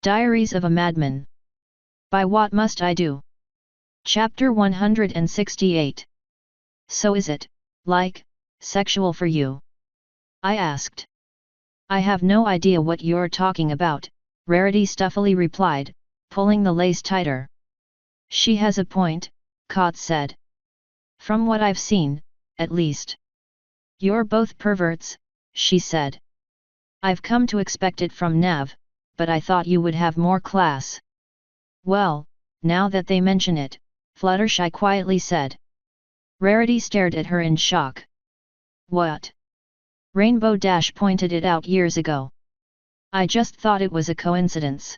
Diaries of a Madman. By What Must I Do? Chapter 168. So is it, like, sexual for you? I asked. I have no idea what you're talking about, Rarity stuffily replied, pulling the lace tighter. She has a point, Kot said. From what I've seen, at least. You're both perverts, she said. I've come to expect it from Nav, but I thought you would have more class. Well, now that they mention it, Fluttershy quietly said. Rarity stared at her in shock. What? Rainbow Dash pointed it out years ago. I just thought it was a coincidence.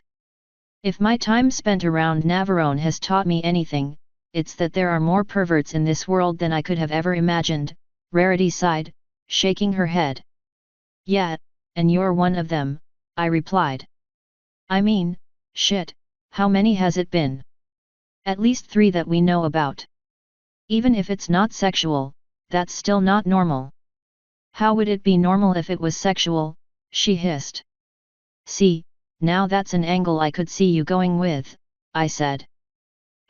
If my time spent around Navarone has taught me anything, it's that there are more perverts in this world than I could have ever imagined, Rarity sighed, shaking her head. Yeah, and you're one of them, I replied. I mean, shit, how many has it been? At least 3 that we know about. Even if it's not sexual, that's still not normal. How would it be normal if it was sexual? She hissed. See, now that's an angle I could see you going with, I said.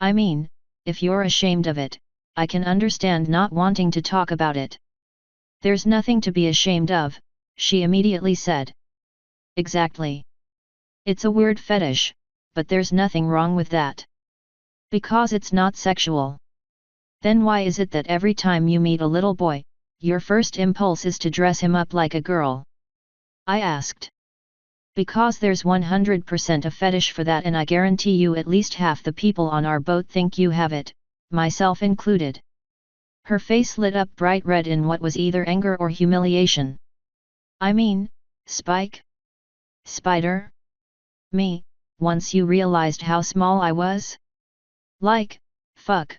I mean, if you're ashamed of it, I can understand not wanting to talk about it. There's nothing to be ashamed of, she immediately said. Exactly. It's a weird fetish, but there's nothing wrong with that. Because it's not sexual. Then why is it that every time you meet a little boy, your first impulse is to dress him up like a girl? I asked. Because there's 100% a fetish for that, and I guarantee you at least half the people on our boat think you have it, myself included. Her face lit up bright red in what was either anger or humiliation. I mean, Spike? Spider? Me, once you realized how small I was? Like, fuck.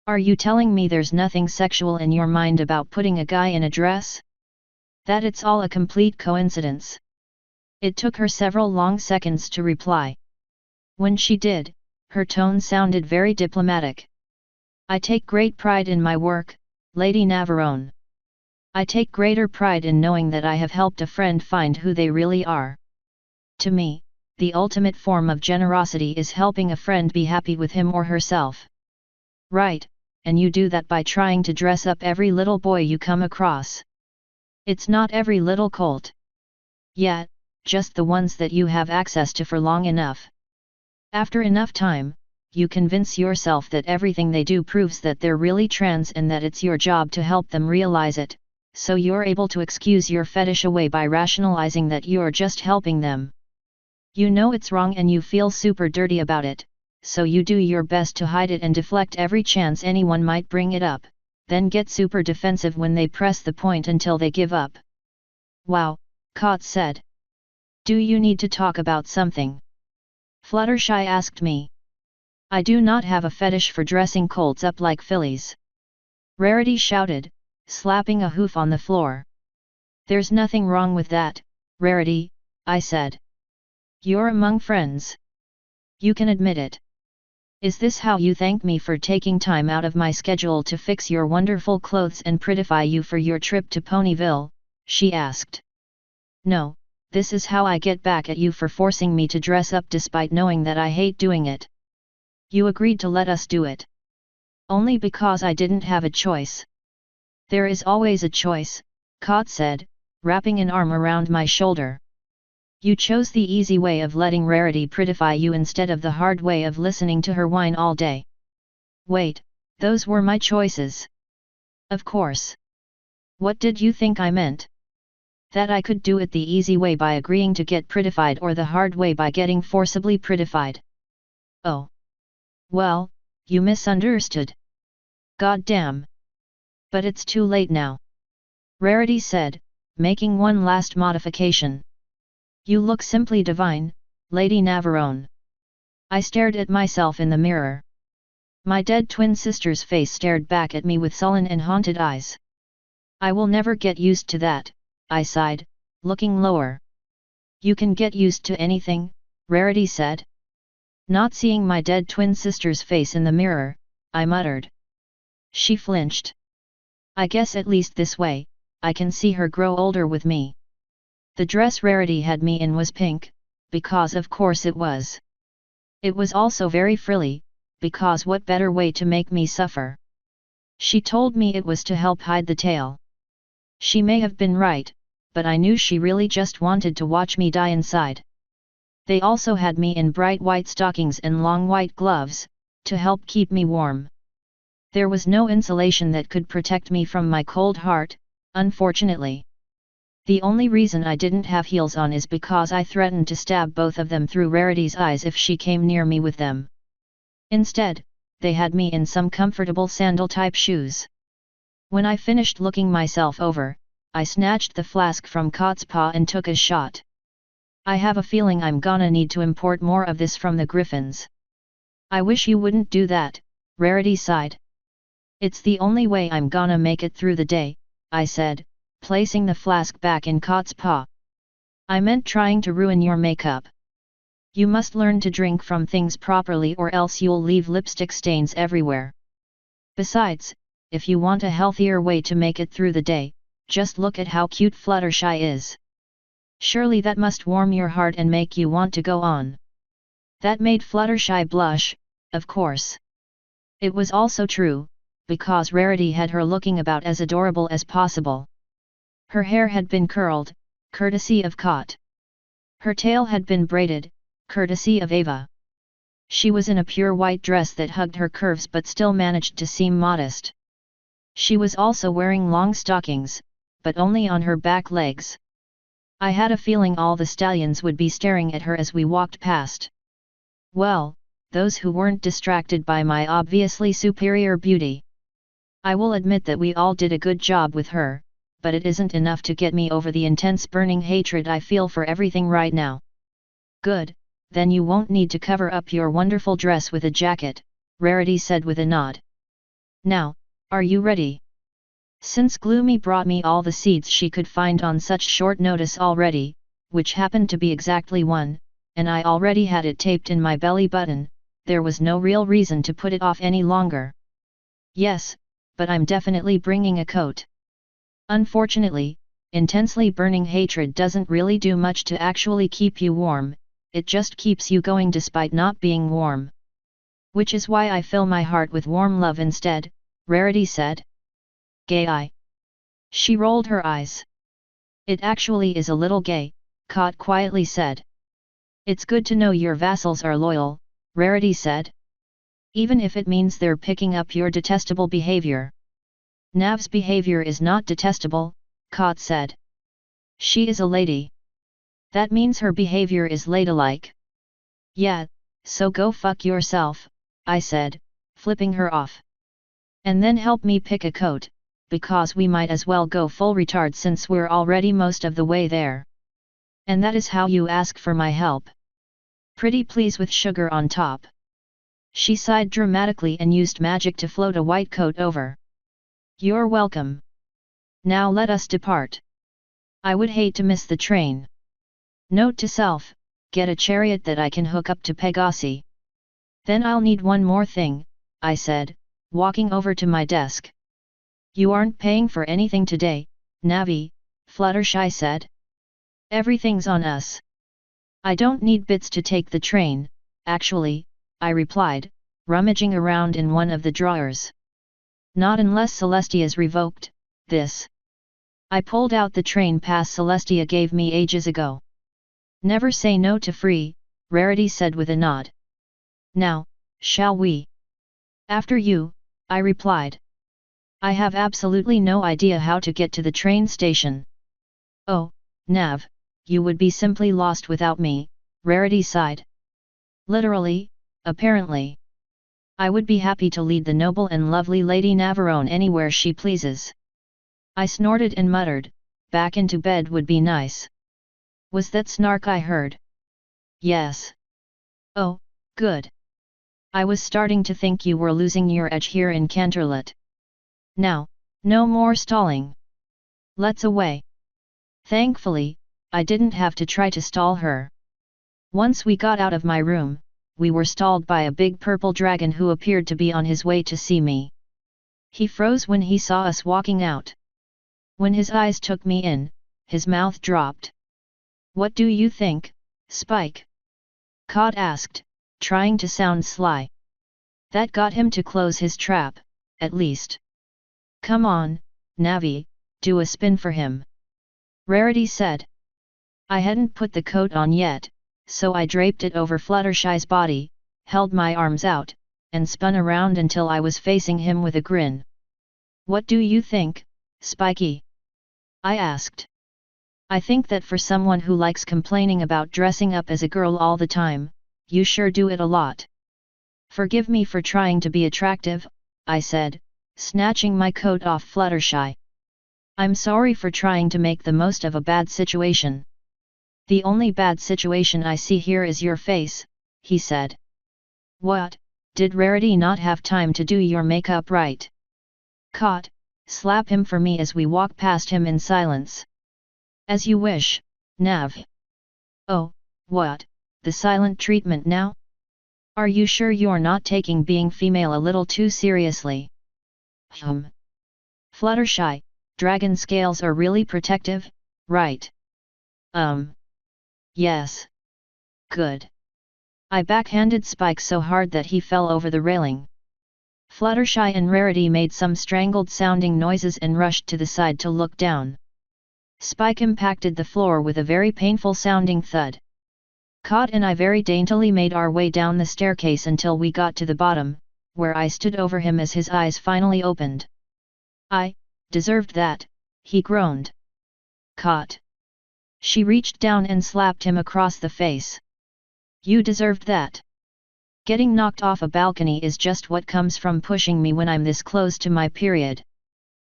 Are you telling me there's nothing sexual in your mind about putting a guy in a dress? That it's all a complete coincidence? It took her several long seconds to reply. When she did, her tone sounded very diplomatic. I take great pride in my work, Lady Navarone. I take greater pride in knowing that I have helped a friend find who they really are. To me, the ultimate form of generosity is helping a friend be happy with him or herself. Right, and you do that by trying to dress up every little boy you come across. It's not every little colt. Yeah, just the ones that you have access to for long enough. After enough time, you convince yourself that everything they do proves that they're really trans and that it's your job to help them realize it, so you're able to excuse your fetish away by rationalizing that you're just helping them. You know it's wrong and you feel super dirty about it, so you do your best to hide it and deflect every chance anyone might bring it up, then get super defensive when they press the point until they give up. Wow, Kot said. Do you need to talk about something? Fluttershy asked me. I do not have a fetish for dressing colts up like fillies. Rarity shouted, slapping a hoof on the floor. There's nothing wrong with that, Rarity, I said. You're among friends. You can admit it. Is this how you thank me for taking time out of my schedule to fix your wonderful clothes and prettify you for your trip to Ponyville? She asked. No, this is how I get back at you for forcing me to dress up despite knowing that I hate doing it. You agreed to let us do it. Only because I didn't have a choice. There is always a choice, Kot said, wrapping an arm around my shoulder. You chose the easy way of letting Rarity prettify you instead of the hard way of listening to her whine all day. Wait, those were my choices. Of course. What did you think I meant? That I could do it the easy way by agreeing to get prettified or the hard way by getting forcibly prettified? Oh. Well, you misunderstood. God damn. But it's too late now. Rarity said, making one last modification. You look simply divine, Lady Navarone. I stared at myself in the mirror. My dead twin sister's face stared back at me with sullen and haunted eyes. I will never get used to that, I sighed, looking lower. You can get used to anything, Rarity said. Not seeing my dead twin sister's face in the mirror, I muttered. She flinched. I guess at least this way, I can see her grow older with me. The dress Rarity had me in was pink, because of course it was. It was also very frilly, because what better way to make me suffer? She told me it was to help hide the tail. She may have been right, but I knew she really just wanted to watch me die inside. They also had me in bright white stockings and long white gloves, to help keep me warm. There was no insulation that could protect me from my cold heart, unfortunately. The only reason I didn't have heels on is because I threatened to stab both of them through Rarity's eyes if she came near me with them. Instead, they had me in some comfortable sandal-type shoes. When I finished looking myself over, I snatched the flask from Kot's paw and took a shot. I have a feeling I'm gonna need to import more of this from the Griffins. I wish you wouldn't do that, Rarity sighed. It's the only way I'm gonna make it through the day, I said, placing the flask back in Kot's paw. I meant trying to ruin your makeup. You must learn to drink from things properly or else you'll leave lipstick stains everywhere. Besides, if you want a healthier way to make it through the day, just look at how cute Fluttershy is. Surely that must warm your heart and make you want to go on. That made Fluttershy blush, of course. It was also true, because Rarity had her looking about as adorable as possible. Her hair had been curled, courtesy of Kot. Her tail had been braided, courtesy of Ava. She was in a pure white dress that hugged her curves but still managed to seem modest. She was also wearing long stockings, but only on her back legs. I had a feeling all the stallions would be staring at her as we walked past. Well, those who weren't distracted by my obviously superior beauty. I will admit that we all did a good job with her, but it isn't enough to get me over the intense burning hatred I feel for everything right now. Good, then you won't need to cover up your wonderful dress with a jacket, Rarity said with a nod. Now, are you ready? Since Gloomy brought me all the seeds she could find on such short notice already, which happened to be exactly one, and I already had it taped in my belly button, there was no real reason to put it off any longer. Yes, but I'm definitely bringing a coat. Unfortunately, intensely burning hatred doesn't really do much to actually keep you warm, it just keeps you going despite not being warm. Which is why I fill my heart with warm love instead, Rarity said. Gay. She rolled her eyes. It actually is a little gay, Kot quietly said. It's good to know your vassals are loyal, Rarity said. Even if it means they're picking up your detestable behavior. Nav's behavior is not detestable, Kot said. She is a lady. That means her behavior is ladylike. Yeah, so go fuck yourself, I said, flipping her off. And then help me pick a coat, because we might as well go full retard since we're already most of the way there. And that is how you ask for my help. Pretty please with sugar on top. She sighed dramatically and used magic to float a white coat over. You're welcome. Now let us depart. I would hate to miss the train. Note to self, get a chariot that I can hook up to Pegasi. Then I'll need one more thing, I said, walking over to my desk. You aren't paying for anything today, Navi, Fluttershy said. Everything's on us. I don't need bits to take the train, actually, I replied, rummaging around in one of the drawers. Not unless Celestia's revoked this. I pulled out the train pass Celestia gave me ages ago. Never say no to free, Rarity said with a nod. Now, shall we? After you, I replied. I have absolutely no idea how to get to the train station. Oh, Nav, you would be simply lost without me, Rarity sighed. Literally, apparently. I would be happy to lead the noble and lovely Lady Navarone anywhere she pleases. I snorted and muttered, back into bed would be nice. Was that snark I heard? Yes. Oh, good. I was starting to think you were losing your edge here in Canterlot. Now, no more stalling. Let's away. Thankfully, I didn't have to try to stall her. Once we got out of my room, we were stalled by a big purple dragon who appeared to be on his way to see me. He froze when he saw us walking out. When his eyes took me in, his mouth dropped. What do you think, Spike? Cod asked, trying to sound sly. That got him to close his trap, at least. Come on, Navi, do a spin for him. Rarity said. I hadn't put the coat on yet, so I draped it over Fluttershy's body, held my arms out, and spun around until I was facing him with a grin. What do you think, Spiky? I asked. I think that for someone who likes complaining about dressing up as a girl all the time, you sure do it a lot. Forgive me for trying to be attractive, I said, snatching my coat off Fluttershy. I'm sorry for trying to make the most of a bad situation. The only bad situation I see here is your face, he said. What, did Rarity not have time to do your makeup right? Caught, slap him for me as we walk past him in silence. As you wish, Nav. Oh, what, the silent treatment now? Are you sure you're not taking being female a little too seriously? Fluttershy, dragon scales are really protective, right? Yes. Good. I backhanded Spike so hard that he fell over the railing. Fluttershy and Rarity made some strangled sounding noises and rushed to the side to look down. Spike impacted the floor with a very painful sounding thud. Cod and I very daintily made our way down the staircase until we got to the bottom, where I stood over him as his eyes finally opened. I deserved that, he groaned. Cod. She reached down and slapped him across the face. You deserved that. Getting knocked off a balcony is just what comes from pushing me when I'm this close to my period.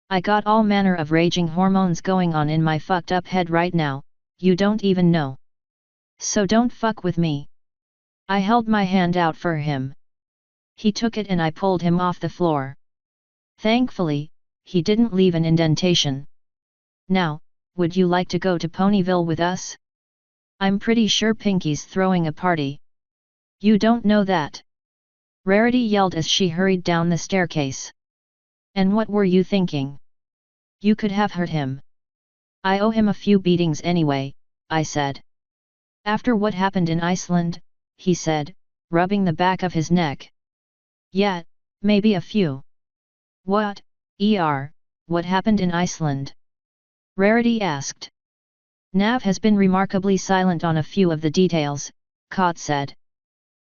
I got all manner of raging hormones going on in my fucked up head right now, you don't even know. So don't fuck with me. I held my hand out for him. He took it and I pulled him off the floor. Thankfully, he didn't leave an indentation. Now, would you like to go to Ponyville with us? I'm pretty sure Pinky's throwing a party. You don't know that. Rarity yelled as she hurried down the staircase. And what were you thinking? You could have hurt him. I owe him a few beatings anyway, I said. After what happened in Iceland, he said, rubbing the back of his neck. Yeah, maybe a few. What, what happened in Iceland? Rarity asked. Nav has been remarkably silent on a few of the details, Cod said.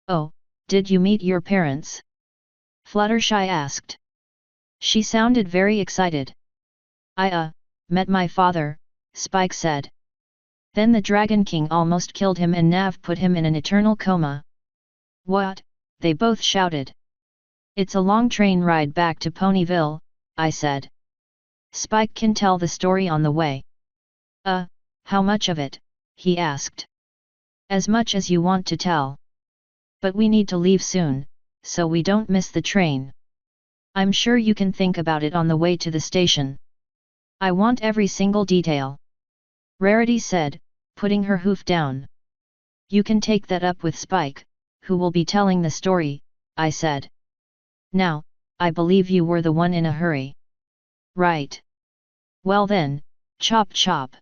Oh, did you meet your parents? Fluttershy asked. She sounded very excited. I met my father, Spike said. Then the Dragon King almost killed him and Nav put him in an eternal coma. What? They both shouted. It's a long train ride back to Ponyville, I said. Spike can tell the story on the way. How much of it? He asked. As much as you want to tell. But we need to leave soon, so we don't miss the train. I'm sure you can think about it on the way to the station. I want every single detail. Rarity said, putting her hoof down. You can take that up with Spike, who will be telling the story, I said. Now, I believe you were the one in a hurry. Right. Well then, chop chop.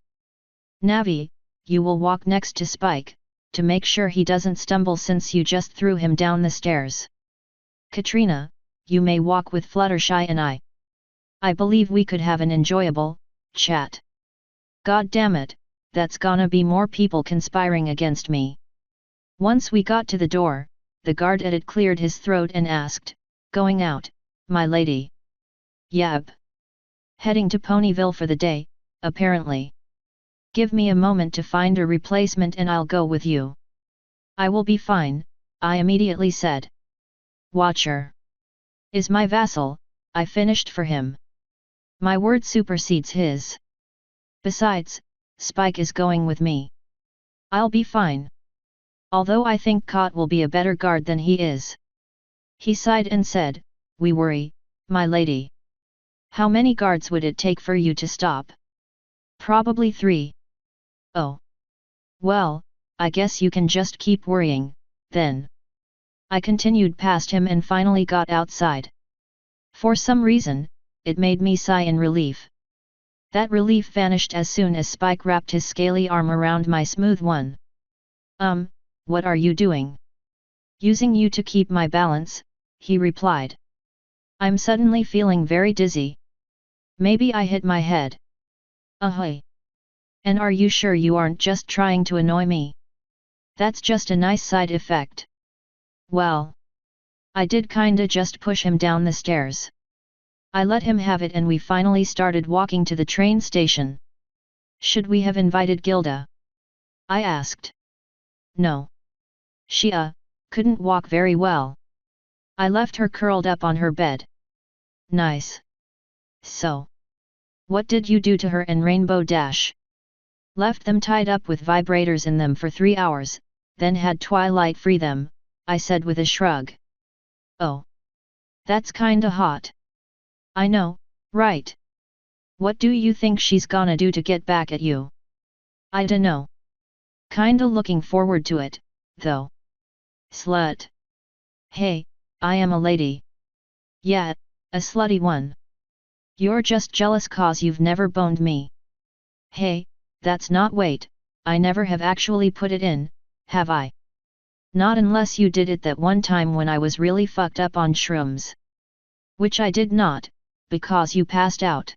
Navi, you will walk next to Spike, to make sure he doesn't stumble since you just threw him down the stairs. Katrina, you may walk with Fluttershy and I. I believe we could have an enjoyable chat. God damn it, that's gonna be more people conspiring against me. Once we got to the door, the guard at it cleared his throat and asked, going out, my lady? Yep. Heading to Ponyville for the day, apparently. Give me a moment to find a replacement and I'll go with you. I will be fine, I immediately said. Watcher is my vassal, I finished for him. My word supersedes his. Besides, Spike is going with me. I'll be fine. Although I think Cot will be a better guard than he is. He sighed and said, we worry, my lady. How many guards would it take for you to stop? Probably 3. Oh. Well, I guess you can just keep worrying, then. I continued past him and finally got outside. For some reason, it made me sigh in relief. That relief vanished as soon as Spike wrapped his scaly arm around my smooth one. Um, what are you doing? Using you to keep my balance, he replied. I'm suddenly feeling very dizzy. Maybe I hit my head. Ahoy! And are you sure you aren't just trying to annoy me? That's just a nice side effect. Well, I did kinda just push him down the stairs. I let him have it and we finally started walking to the train station. Should we have invited Gilda? I asked. No. She couldn't walk very well. I left her curled up on her bed. Nice. So. What did you do to her and Rainbow Dash? Left them tied up with vibrators in them for 3 hours, then had Twilight free them, I said with a shrug. Oh. That's kinda hot. I know, right? What do you think she's gonna do to get back at you? I dunno. Kinda looking forward to it, though. Slut. Hey, I am a lady. Yeah, a slutty one. You're just jealous cause you've never boned me. Hey, that's not wait, I never have actually put it in, have I? Not unless you did it that one time when I was really fucked up on shrooms. Which I did not, because you passed out.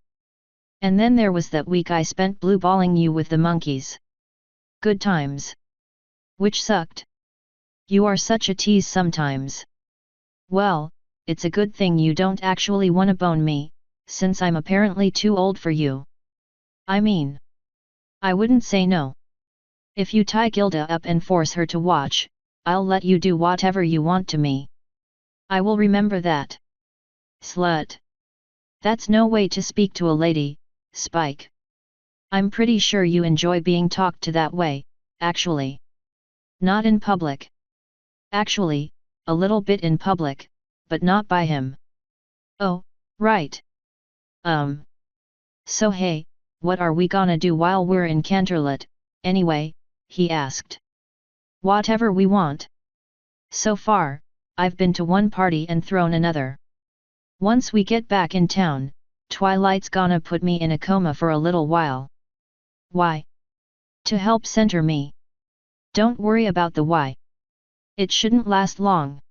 And then there was that week I spent blue-balling you with the monkeys. Good times. Which sucked. You are such a tease sometimes. Well, it's a good thing you don't actually wanna bone me, since I'm apparently too old for you. I mean, I wouldn't say no. If you tie Gilda up and force her to watch, I'll let you do whatever you want to me. I will remember that. Slut. That's no way to speak to a lady, Spike. I'm pretty sure you enjoy being talked to that way, actually. Not in public. Actually, a little bit in public, but not by him. Oh, right. So hey, what are we gonna do while we're in Canterlot, anyway, he asked. Whatever we want. So far, I've been to one party and thrown another. Once we get back in town, Twilight's gonna put me in a coma for a little while. Why? To help center me. Don't worry about the why. It shouldn't last long.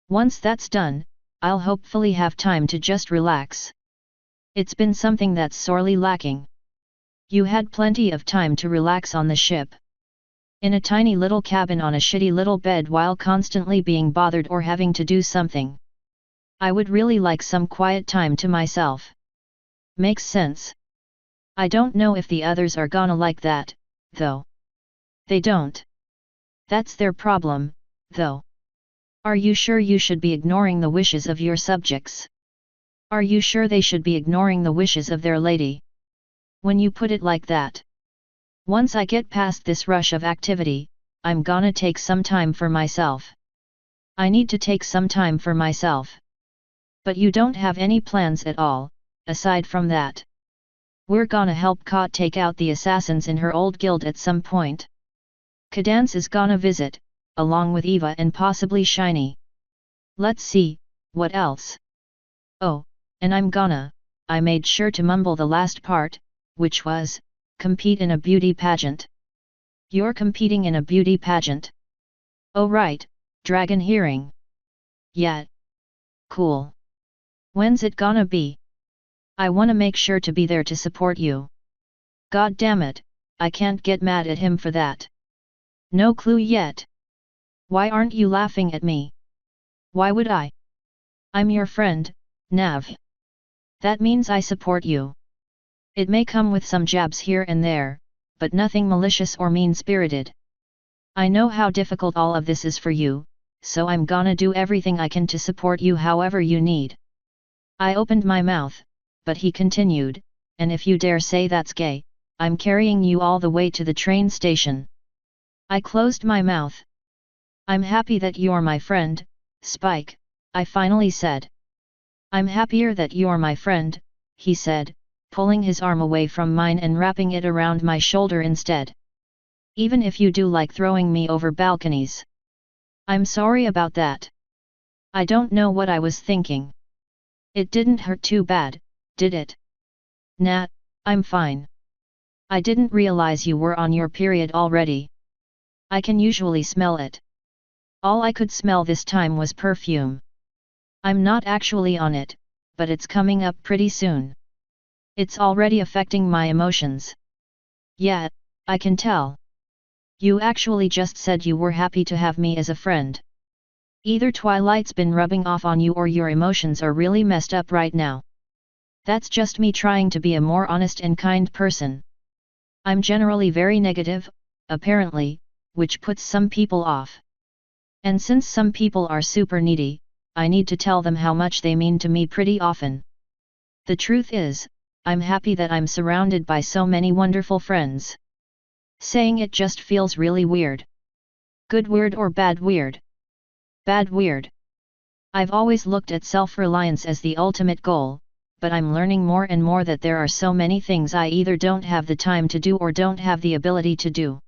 Once that's done, I'll hopefully have time to just relax. It's been something that's sorely lacking. You had plenty of time to relax on the ship. In a tiny little cabin on a shitty little bed while constantly being bothered or having to do something. I would really like some quiet time to myself. Makes sense. I don't know if the others are gonna like that, though. They don't. That's their problem, though. Are you sure you should be ignoring the wishes of your subjects? Are you sure they should be ignoring the wishes of their lady? When you put it like that. Once I get past this rush of activity, I'm gonna take some time for myself. I need to take some time for myself. But you don't have any plans at all, aside from that. We're gonna help Ka take out the assassins in her old guild at some point. Cadance is gonna visit, along with Eva and possibly Shiny. Let's see, what else? Oh, and I made sure to mumble the last part, which was, compete in a beauty pageant. You're competing in a beauty pageant? Oh right, Dragon Hearing. Yeah. Cool. When's it gonna be? I wanna make sure to be there to support you. God damn it, I can't get mad at him for that. No clue yet. Why aren't you laughing at me? Why would I? I'm your friend, Nav. That means I support you. It may come with some jabs here and there, but nothing malicious or mean-spirited. I know how difficult all of this is for you, so I'm gonna do everything I can to support you however you need. I opened my mouth, but he continued, and if you dare say that's gay, I'm carrying you all the way to the train station. I closed my mouth. I'm happy that you're my friend, Spike, I finally said. I'm happier that you're my friend, he said, pulling his arm away from mine and wrapping it around my shoulder instead. Even if you do like throwing me over balconies. I'm sorry about that. I don't know what I was thinking. It didn't hurt too bad, did it? Nah, I'm fine. I didn't realize you were on your period already. I can usually smell it. All I could smell this time was perfume. I'm not actually on it, but it's coming up pretty soon. It's already affecting my emotions. Yeah, I can tell. You actually just said you were happy to have me as a friend. Either Twilight's been rubbing off on you or your emotions are really messed up right now. That's just me trying to be a more honest and kind person. I'm generally very negative, apparently, which puts some people off. And since some people are super needy, I need to tell them how much they mean to me pretty often. The truth is, I'm happy that I'm surrounded by so many wonderful friends. Saying it just feels really weird. Good weird or bad weird? Bad weird. I've always looked at self-reliance as the ultimate goal, but I'm learning more and more that there are so many things I either don't have the time to do or don't have the ability to do.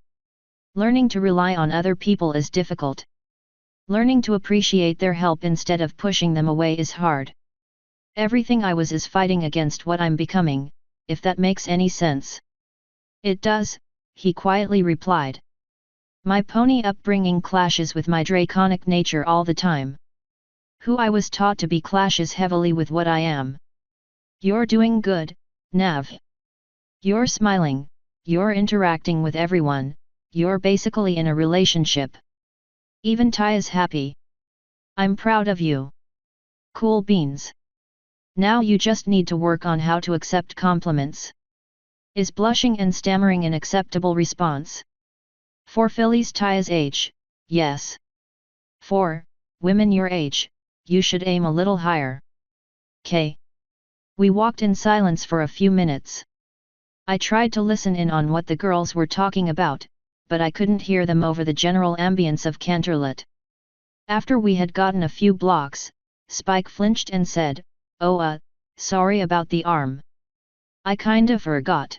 Learning to rely on other people is difficult. Learning to appreciate their help instead of pushing them away is hard. Everything I was is fighting against what I'm becoming, if that makes any sense. It does, he quietly replied. My pony upbringing clashes with my draconic nature all the time. Who I was taught to be clashes heavily with what I am. You're doing good, Nav. You're smiling, you're interacting with everyone, you're basically in a relationship. Even Ty is happy. I'm proud of you. Cool beans. Now you just need to work on how to accept compliments. Is blushing and stammering an acceptable response? For fillies Ty's age, yes. For women your age, you should aim a little higher. K. We walked in silence for a few minutes. I tried to listen in on what the girls were talking about, but I couldn't hear them over the general ambience of Canterlot. After we had gotten a few blocks, Spike flinched and said, "Oh, sorry about the arm. I kinda forgot."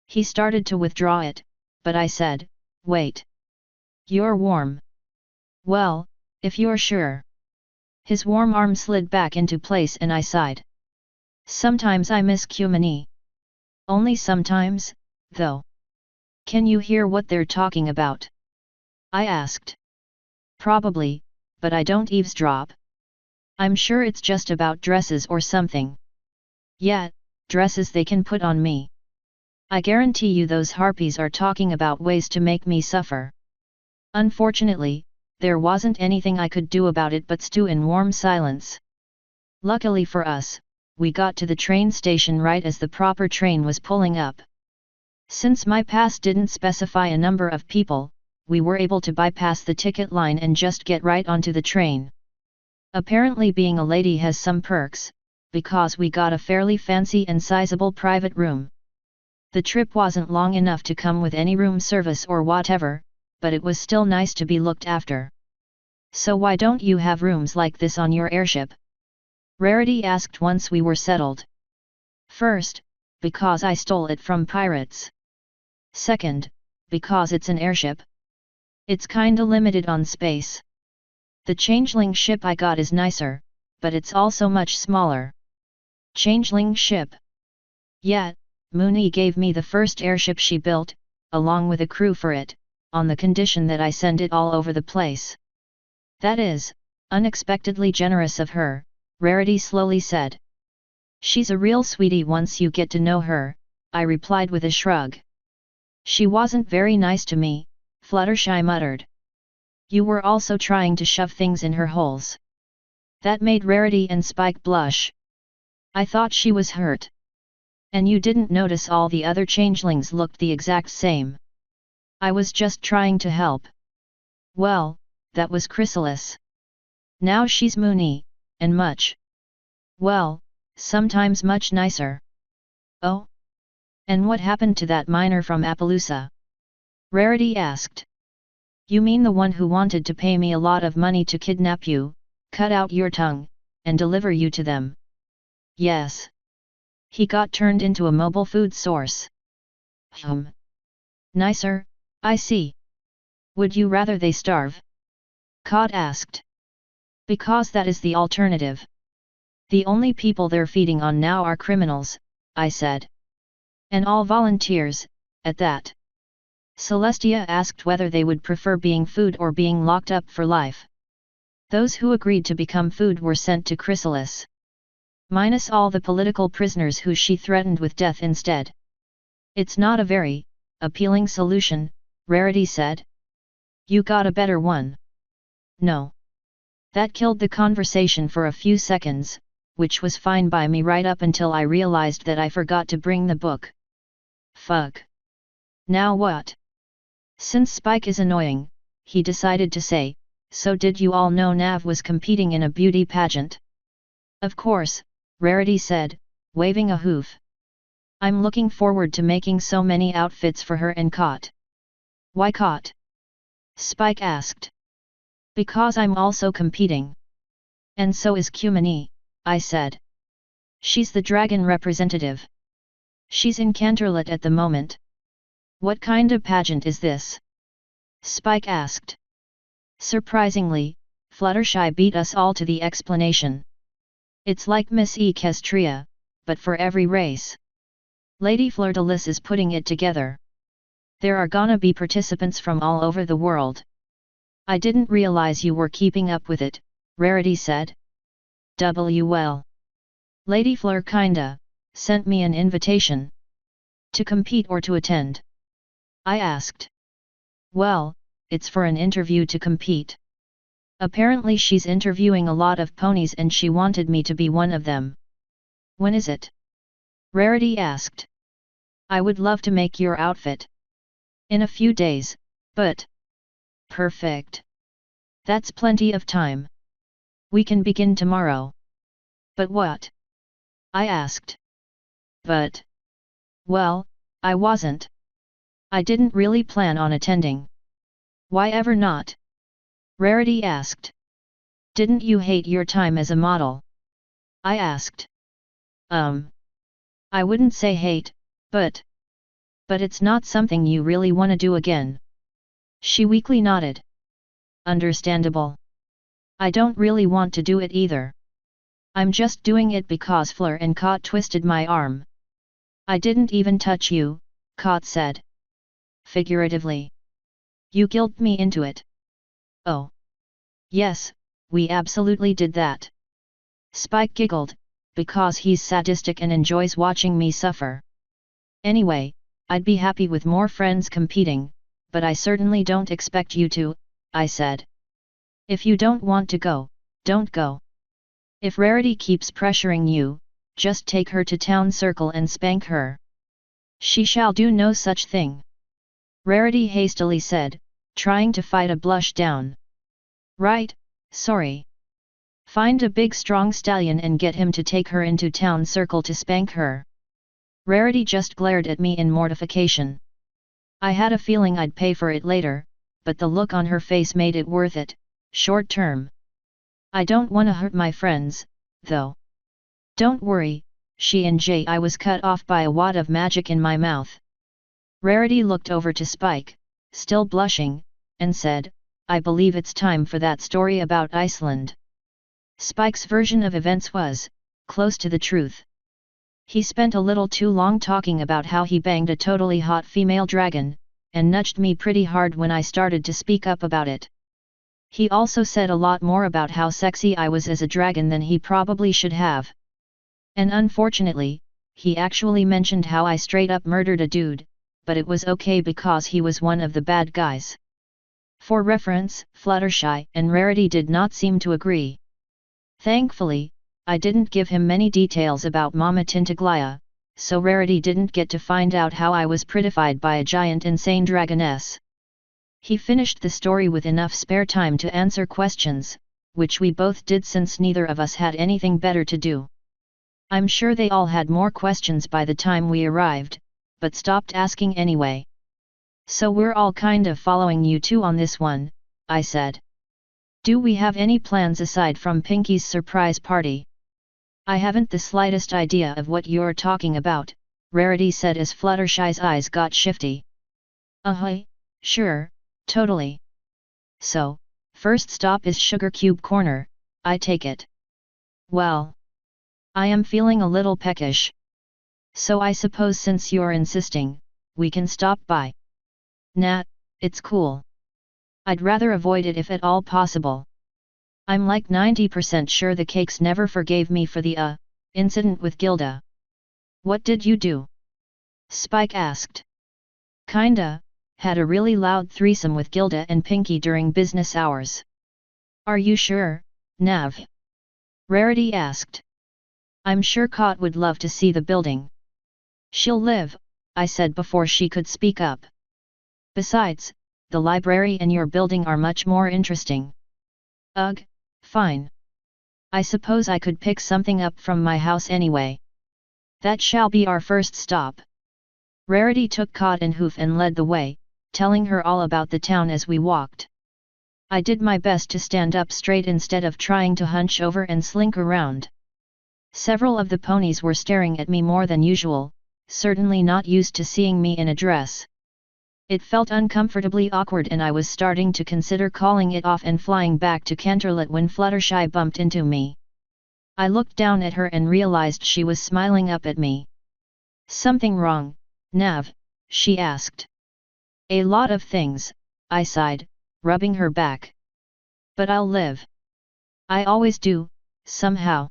He started to withdraw it, but I said, "Wait. You're warm." "Well, if you're sure." His warm arm slid back into place and I sighed. Sometimes I miss Cumini. Only sometimes, though. Can you hear what they're talking about? I asked. Probably, but I don't eavesdrop. I'm sure it's just about dresses or something. Yeah, dresses they can put on me. I guarantee you those harpies are talking about ways to make me suffer. Unfortunately, there wasn't anything I could do about it but stew in warm silence. Luckily for us, we got to the train station right as the proper train was pulling up. Since my pass didn't specify a number of people, we were able to bypass the ticket line and just get right onto the train. Apparently being a lady has some perks, because we got a fairly fancy and sizable private room. The trip wasn't long enough to come with any room service or whatever, but it was still nice to be looked after. So why don't you have rooms like this on your airship? Rarity asked once we were settled. First, because I stole it from pirates. Second, because it's an airship. It's kinda limited on space. The changeling ship I got is nicer, but it's also much smaller. Changeling ship? Yeah, Mooney gave me the first airship she built, along with a crew for it, on the condition that I send it all over the place. That is, unexpectedly generous of her, Rarity slowly said. She's a real sweetie once you get to know her, I replied with a shrug. She wasn't very nice to me, Fluttershy muttered. You were also trying to shove things in her holes. That made Rarity and Spike blush. I thought she was hurt. And you didn't notice all the other changelings looked the exact same. I was just trying to help. Well, that was Chrysalis. Now she's Mooney, and much. Well, sometimes much nicer. Oh? And what happened to that miner from Appaloosa? Rarity asked. You mean the one who wanted to pay me a lot of money to kidnap you, cut out your tongue, and deliver you to them? Yes. He got turned into a mobile food source. Nicer, I see. Would you rather they starve? Cod asked. Because that is the alternative. The only people they're feeding on now are criminals, I said. And all volunteers, at that. Celestia asked whether they would prefer being food or being locked up for life. Those who agreed to become food were sent to Chrysalis. Minus all the political prisoners who she threatened with death instead. It's not a very appealing solution, Rarity said. You got a better one. No. That killed the conversation for a few seconds, which was fine by me right up until I realized that I forgot to bring the book. Fuck. Now what? Since Spike is annoying, he decided to say, so did you all know Nav was competing in a beauty pageant? Of course, Rarity said, waving a hoof. I'm looking forward to making so many outfits for her and Cot. Why Cot? Spike asked. Because I'm also competing. And so is Cumini, I said. She's the dragon representative. She's in Canterlot at the moment. What kind of pageant is this? Spike asked. Surprisingly, Fluttershy beat us all to the explanation. It's like Miss Equestria, but for every race. Lady Fleur-de-Lis is putting it together. There are gonna be participants from all over the world. I didn't realize you were keeping up with it, Rarity said. Well. Lady Fleur kinda sent me an invitation. To compete or to attend? I asked. Well, it's for an interview to compete. Apparently she's interviewing a lot of ponies and she wanted me to be one of them. When is it? Rarity asked. I would love to make your outfit. In a few days, but... Perfect. That's plenty of time. We can begin tomorrow. But what? I asked. But... Well, I wasn't. I didn't really plan on attending. Why ever not? Rarity asked. Didn't you hate your time as a model? I asked. I wouldn't say hate, but it's not something you really want to do again. She weakly nodded. Understandable. I don't really want to do it either. I'm just doing it because Fleur and Cot twisted my arm. I didn't even touch you, Cot said. Figuratively. You guilted me into it. Oh. Yes, we absolutely did that. Spike giggled, because he's sadistic and enjoys watching me suffer. Anyway, I'd be happy with more friends competing, but I certainly don't expect you to, I said. If you don't want to go, don't go. If Rarity keeps pressuring you, just take her to town circle and spank her. She shall do no such thing. Rarity hastily said, trying to fight a blush down. Right, sorry. Find a big strong stallion and get him to take her into town circle to spank her. Rarity just glared at me in mortification. I had a feeling I'd pay for it later, but the look on her face made it worth it, short term. I don't want to hurt my friends, though. Don't worry, she and I was cut off by a wad of magic in my mouth. Rarity looked over to Spike, still blushing, and said, I believe it's time for that story about Iceland. Spike's version of events was close to the truth. He spent a little too long talking about how he banged a totally hot female dragon, and nudged me pretty hard when I started to speak up about it. He also said a lot more about how sexy I was as a dragon than he probably should have. And unfortunately, he actually mentioned how I straight up murdered a dude, but it was okay because he was one of the bad guys. For reference, Fluttershy and Rarity did not seem to agree. Thankfully, I didn't give him many details about Mama Tintaglia, so Rarity didn't get to find out how I was prettified by a giant insane dragoness. He finished the story with enough spare time to answer questions, which we both did since neither of us had anything better to do. I'm sure they all had more questions by the time we arrived, but stopped asking anyway. So we're all kind of following you two on this one, I said. Do we have any plans aside from Pinky's surprise party? I haven't the slightest idea of what you're talking about, Rarity said as Fluttershy's eyes got shifty. Sure, totally. So, first stop is Sugar Cube Corner, I take it. Well, I am feeling a little peckish. So I suppose since you're insisting, we can stop by. Nat, it's cool. I'd rather avoid it if at all possible. I'm like 90% sure the cakes never forgave me for the incident with Gilda. What did you do? Spike asked. Kinda, had a really loud threesome with Gilda and Pinky during business hours. Are you sure, Nav? Rarity asked. I'm sure Kot would love to see the building. She'll live, I said before she could speak up. Besides, the library and your building are much more interesting. Ugh, fine. I suppose I could pick something up from my house anyway. That shall be our first stop. Rarity took Kot in hoof and led the way, telling her all about the town as we walked. I did my best to stand up straight instead of trying to hunch over and slink around. Several of the ponies were staring at me more than usual, certainly not used to seeing me in a dress. It felt uncomfortably awkward and I was starting to consider calling it off and flying back to Canterlot when Fluttershy bumped into me. I looked down at her and realized she was smiling up at me. Something wrong, Nav? She asked. A lot of things, I sighed, rubbing her back. But I'll live. I always do, somehow.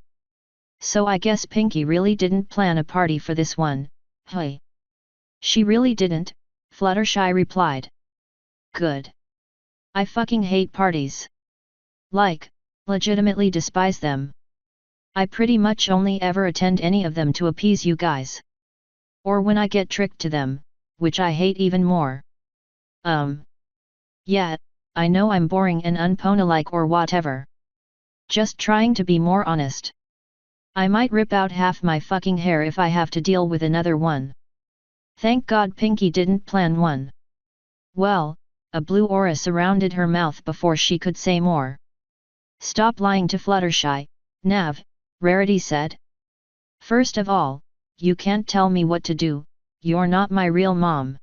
So I guess Pinky really didn't plan a party for this one, hey? She really didn't, Fluttershy replied. Good. I fucking hate parties. Like, legitimately despise them. I pretty much only ever attend any of them to appease you guys. Or when I get tricked to them, which I hate even more. Yeah, I know I'm boring and unpony-like or whatever. Just trying to be more honest. I might rip out half my fucking hair if I have to deal with another one. Thank God Pinky didn't plan one. Well, a blue aura surrounded her mouth before she could say more. Stop lying to Fluttershy, Nav, Rarity said. First of all, you can't tell me what to do, you're not my real mom.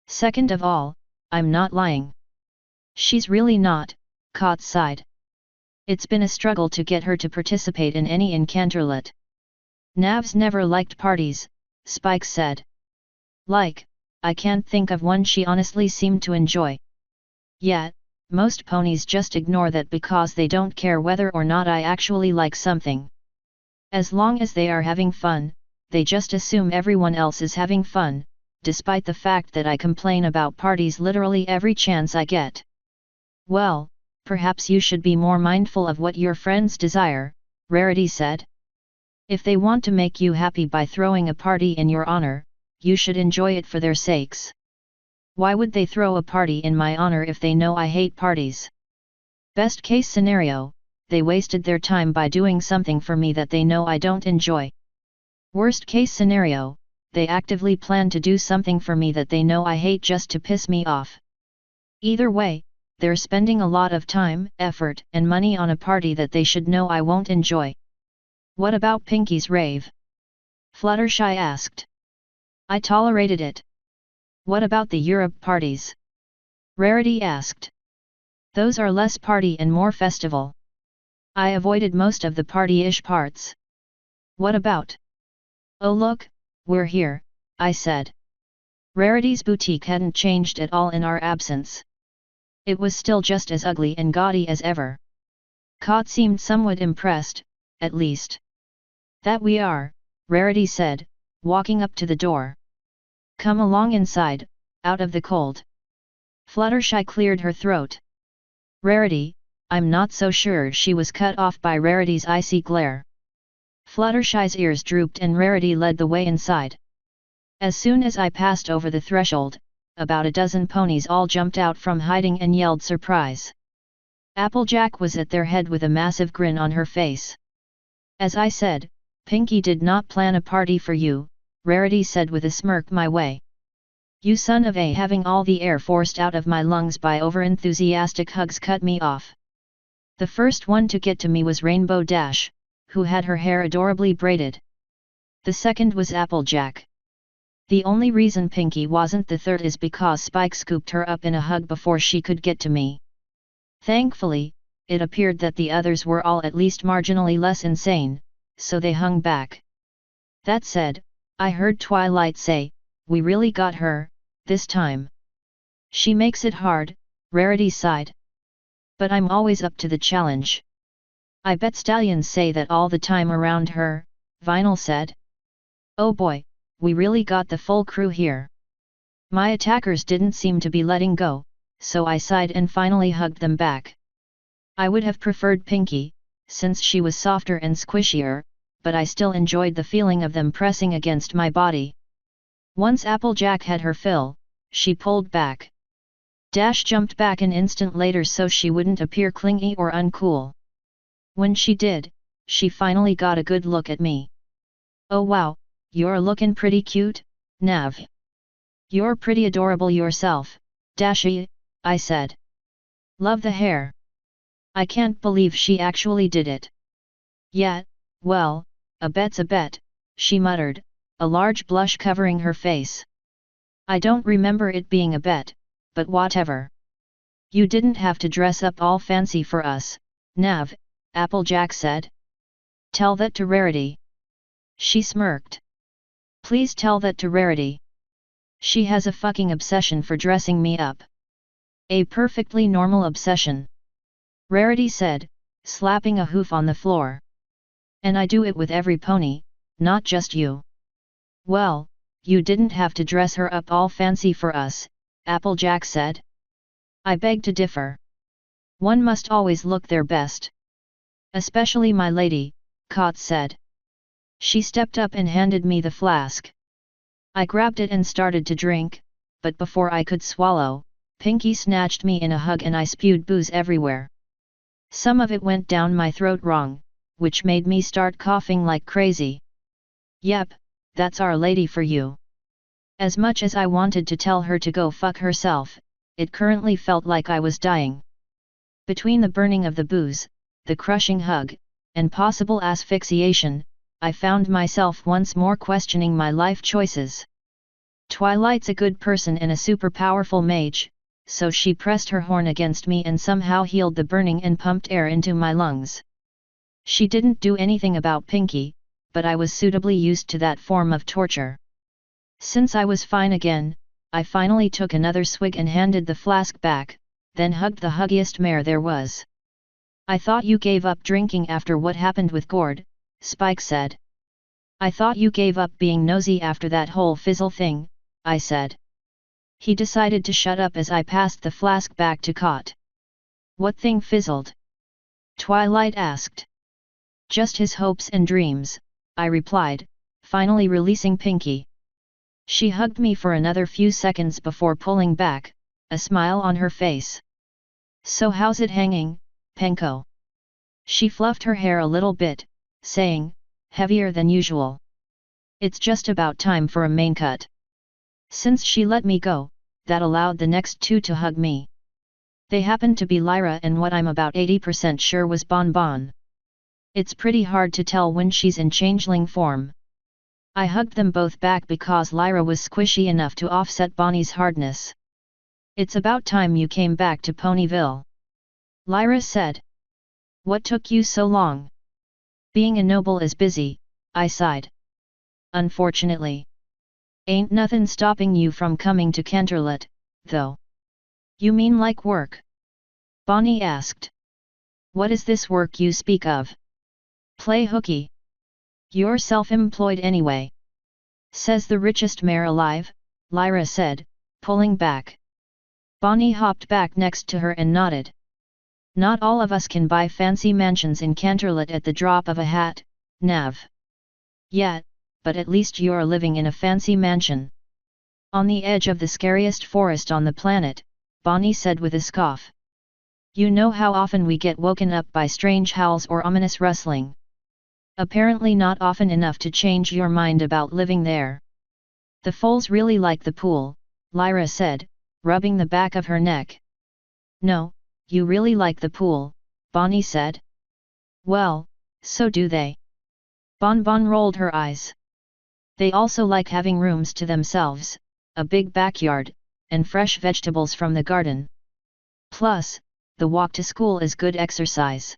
Second of all, I'm not lying. She's really not, Kot sighed. It's been a struggle to get her to participate in any in Canterlot. Nav's never liked parties, Spike said. Like, I can't think of one she honestly seemed to enjoy. Yet, most ponies just ignore that because they don't care whether or not I actually like something. As long as they are having fun, they just assume everyone else is having fun, despite the fact that I complain about parties literally every chance I get. Well, perhaps you should be more mindful of what your friends desire, Rarity said. If they want to make you happy by throwing a party in your honor, you should enjoy it for their sakes. Why would they throw a party in my honor if they know I hate parties? Best case scenario, they wasted their time by doing something for me that they know I don't enjoy. Worst case scenario, they actively plan to do something for me that they know I hate just to piss me off. Either way, they're spending a lot of time, effort, and money on a party that they should know I won't enjoy. What about Pinky's rave? Fluttershy asked. I tolerated it. What about the Europe parties? Rarity asked. Those are less party and more festival. I avoided most of the party-ish parts. What about? Oh look, we're here, I said. Rarity's boutique hadn't changed at all in our absence. It was still just as ugly and gaudy as ever. Kot seemed somewhat impressed, at least. That we are, Rarity said, walking up to the door. Come along inside, out of the cold. Fluttershy cleared her throat. Rarity, I'm not so sure. She was cut off by Rarity's icy glare. Fluttershy's ears drooped and Rarity led the way inside. As soon as I passed over the threshold, about a dozen ponies all jumped out from hiding and yelled surprise. Applejack was at their head with a massive grin on her face. As I said, Pinky did not plan a party for you, Rarity said with a smirk my way. You son of a, having all the air forced out of my lungs by overenthusiastic hugs cut me off. The first one to get to me was Rainbow Dash, who had her hair adorably braided. The second was Applejack. The only reason Pinky wasn't the third is because Spike scooped her up in a hug before she could get to me. Thankfully, it appeared that the others were all at least marginally less insane, so they hung back. That said, I heard Twilight say, "We really got her, this time." She makes it hard, Rarity sighed. But I'm always up to the challenge. I bet stallions say that all the time around her, Vinyl said. Oh boy, we really got the full crew here. My attackers didn't seem to be letting go, so I sighed and finally hugged them back. I would have preferred Pinky, since she was softer and squishier, but I still enjoyed the feeling of them pressing against my body. Once Applejack had her fill, she pulled back. Dash jumped back an instant later so she wouldn't appear clingy or uncool. When she did, she finally got a good look at me. Oh wow, you're looking pretty cute, Nav. You're pretty adorable yourself, Dashy, I said. Love the hair. I can't believe she actually did it. Yeah, well, a bet's a bet, she muttered, a large blush covering her face. I don't remember it being a bet, but whatever. You didn't have to dress up all fancy for us, Nav, Applejack said. Tell that to Rarity. She smirked. Please tell that to Rarity. She has a fucking obsession for dressing me up. A perfectly normal obsession. Rarity said, slapping a hoof on the floor. And I do it with every pony, not just you. Well, you didn't have to dress her up all fancy for us, Applejack said. I beg to differ. One must always look their best. Especially my lady, Cot said. She stepped up and handed me the flask. I grabbed it and started to drink, but before I could swallow, Pinky snatched me in a hug and I spewed booze everywhere. Some of it went down my throat wrong, which made me start coughing like crazy. Yep, that's Our Lady for you. As much as I wanted to tell her to go fuck herself, it currently felt like I was dying. Between the burning of the booze, the crushing hug, and possible asphyxiation, I found myself once more questioning my life choices. Twilight's a good person and a super powerful mage, so she pressed her horn against me and somehow healed the burning and pumped air into my lungs. She didn't do anything about Pinky, but I was suitably used to that form of torture. Since I was fine again, I finally took another swig and handed the flask back, then hugged the huggiest mare there was. I thought you gave up drinking after what happened with Gord, Spike said. I thought you gave up being nosy after that whole fizzle thing, I said. He decided to shut up as I passed the flask back to Cot. What thing fizzled? Twilight asked. Just his hopes and dreams, I replied, finally releasing Pinky. She hugged me for another few seconds before pulling back, a smile on her face. So how's it hanging, Penko? She fluffed her hair a little bit, saying, heavier than usual. It's just about time for a main cut. Since she let me go, that allowed the next two to hug me. They happened to be Lyra and what I'm about 80% sure was Bon Bon. It's pretty hard to tell when she's in changeling form. I hugged them both back because Lyra was squishy enough to offset Bonnie's hardness. It's about time you came back to Ponyville. Lyra said. What took you so long? Being a noble is busy, I sighed. Unfortunately. Ain't nothing stopping you from coming to Canterlot, though. You mean like work? Bonnie asked. What is this work you speak of? Play hooky. You're self-employed anyway. Says the richest mare alive, Lyra said, pulling back. Bonnie hopped back next to her and nodded. Not all of us can buy fancy mansions in Canterlot at the drop of a hat, Nav. Yeah, but at least you're living in a fancy mansion. On the edge of the scariest forest on the planet, Bonnie said with a scoff. You know how often we get woken up by strange howls or ominous rustling. Apparently not often enough to change your mind about living there. The foals really like the pool, Lyra said, rubbing the back of her neck. No, you really like the pool, Bonnie said. Well, so do they. Bon Bon rolled her eyes. They also like having rooms to themselves, a big backyard, and fresh vegetables from the garden. Plus, the walk to school is good exercise.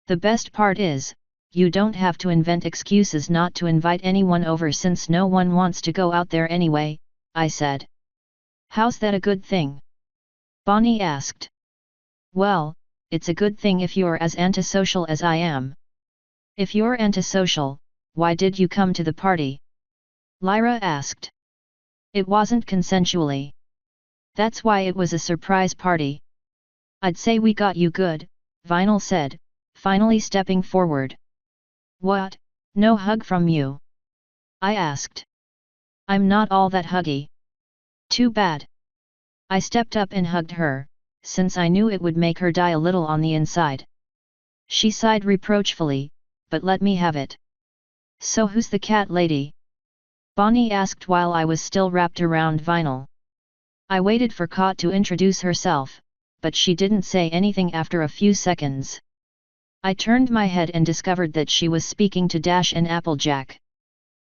The best part is, you don't have to invent excuses not to invite anyone over since no one wants to go out there anyway, I said. How's that a good thing? Bonnie asked. Well, it's a good thing if you're as antisocial as I am. If you're antisocial, why did you come to the party? Lyra asked. It wasn't consensually. That's why it was a surprise party. I'd say we got you good, Vinyl said, finally stepping forward. What, no hug from you? I asked. I'm not all that huggy. Too bad. I stepped up and hugged her, since I knew it would make her die a little on the inside. She sighed reproachfully, but let me have it. So who's the cat lady? Bonnie asked while I was still wrapped around Vinyl. I waited for Kat to introduce herself, but she didn't say anything after a few seconds. I turned my head and discovered that she was speaking to Dash and Applejack.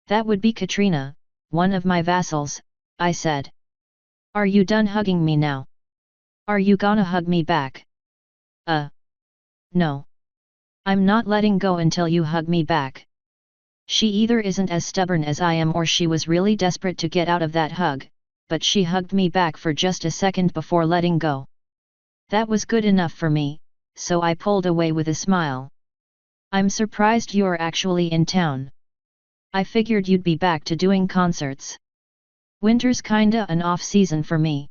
That would be Katrina, one of my vassals, I said. Are you done hugging me now? Are you gonna hug me back? No. I'm not letting go until you hug me back. She either isn't as stubborn as I am or she was really desperate to get out of that hug, but she hugged me back for just a second before letting go. That was good enough for me, so I pulled away with a smile. I'm surprised you're actually in town. I figured you'd be back to doing concerts. Winter's kinda an off-season for me.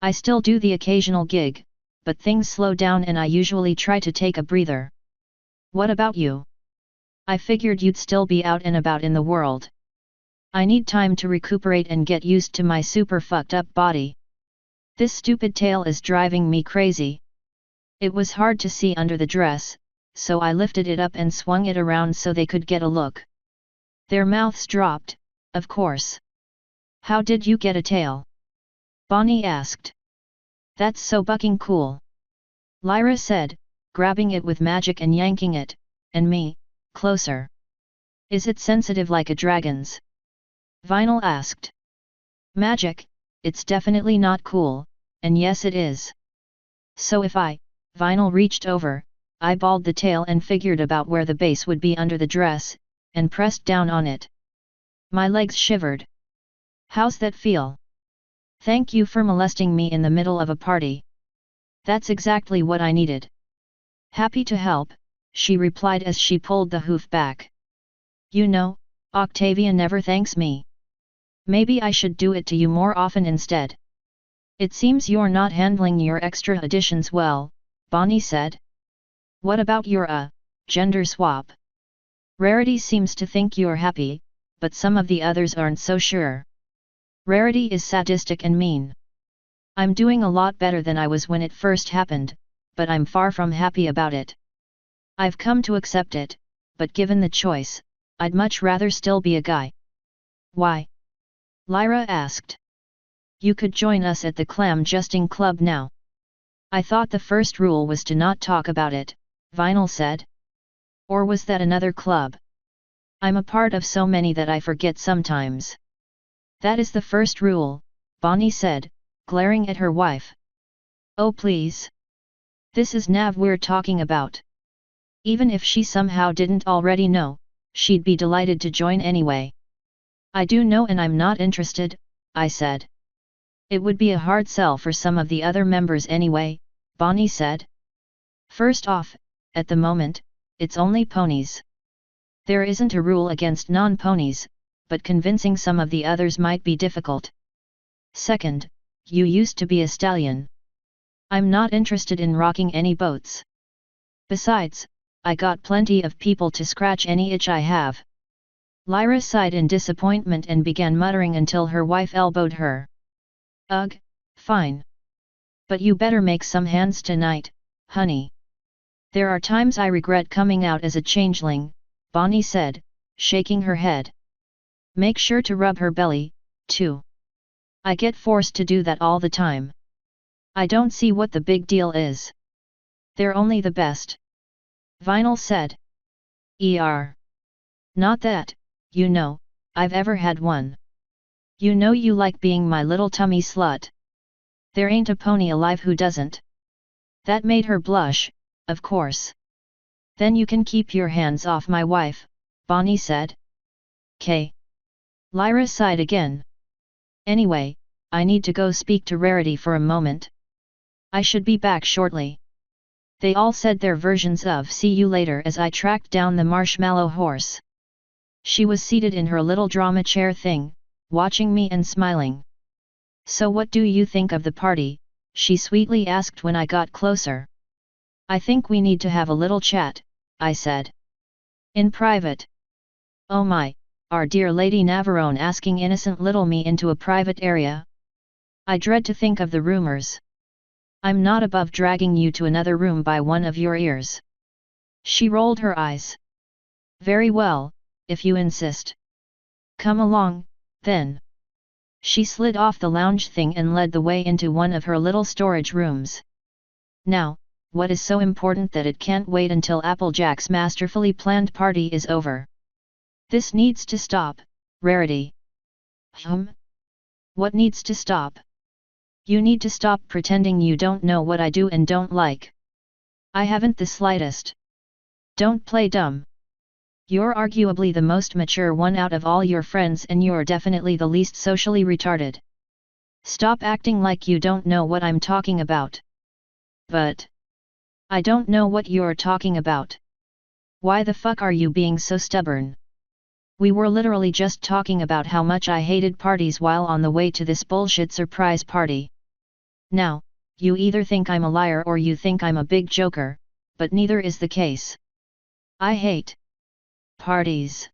I still do the occasional gig, but things slow down and I usually try to take a breather. What about you? I figured you'd still be out and about in the world. I need time to recuperate and get used to my super fucked up body. This stupid tail is driving me crazy. It was hard to see under the dress, so I lifted it up and swung it around so they could get a look. Their mouths dropped, of course. How did you get a tail? Bonnie asked. That's so bucking cool. Lyra said, grabbing it with magic and yanking it, and me, closer. Is it sensitive like a dragon's? Vinyl asked. Magic, it's definitely not cool, and yes it is. So if Vinyl reached over, eyeballed the tail and figured about where the base would be under the dress, and pressed down on it. My legs shivered. How's that feel? Thank you for molesting me in the middle of a party. That's exactly what I needed. Happy to help, she replied as she pulled the hoof back. You know, Octavia never thanks me. Maybe I should do it to you more often instead. It seems you're not handling your extra additions well, Bonnie said. What about your gender swap? Rarity seems to think you're happy, but some of the others aren't so sure. Rarity is sadistic and mean. I'm doing a lot better than I was when it first happened, but I'm far from happy about it. I've come to accept it, but given the choice, I'd much rather still be a guy. Why? Lyra asked. You could join us at the clam justing club now. I thought the first rule was to not talk about it, Vinyl said. Or was that another club? I'm a part of so many that I forget sometimes. That is the first rule, Bonnie said, glaring at her wife. Oh please. This is Nav we're talking about. Even if she somehow didn't already know, she'd be delighted to join anyway. I do know and I'm not interested, I said. It would be a hard sell for some of the other members anyway, Bonnie said. First off, at the moment, it's only ponies. There isn't a rule against non-ponies, but convincing some of the others might be difficult. Second, you used to be a stallion. I'm not interested in rocking any boats. Besides, I got plenty of people to scratch any itch I have. Lyra sighed in disappointment and began muttering until her wife elbowed her. Ugh, fine. But you better make some hands tonight, honey. There are times I regret coming out as a changeling, Bonnie said, shaking her head. Make sure to rub her belly, too. I get forced to do that all the time. I don't see what the big deal is. They're only the best. Vinyl said. Not that, you know, I've ever had one. You know you like being my little tummy slut. There ain't a pony alive who doesn't. That made her blush, of course. Then you can keep your hands off my wife, Bonnie said. K. Lyra sighed again. Anyway, I need to go speak to Rarity for a moment. I should be back shortly. They all said their versions of see you later as I tracked down the marshmallow horse. She was seated in her little drama chair thing, watching me and smiling. So what do you think of the party? She sweetly asked when I got closer. I think we need to have a little chat, I said. In private. Oh my, our dear Lady Navarone asking innocent little me into a private area. I dread to think of the rumors. I'm not above dragging you to another room by one of your ears. She rolled her eyes. Very well, if you insist. Come along, then. She slid off the lounge thing and led the way into one of her little storage rooms. Now, what is so important that it can't wait until Applejack's masterfully planned party is over? This needs to stop, Rarity. What needs to stop? You need to stop pretending you don't know what I do and don't like. I haven't the slightest. Don't play dumb. You're arguably the most mature one out of all your friends and you're definitely the least socially retarded. Stop acting like you don't know what I'm talking about. But I don't know what you're talking about. Why the fuck are you being so stubborn? We were literally just talking about how much I hated parties while on the way to this bullshit surprise party. Now, you either think I'm a liar or you think I'm a big joker, but neither is the case. I hate parties.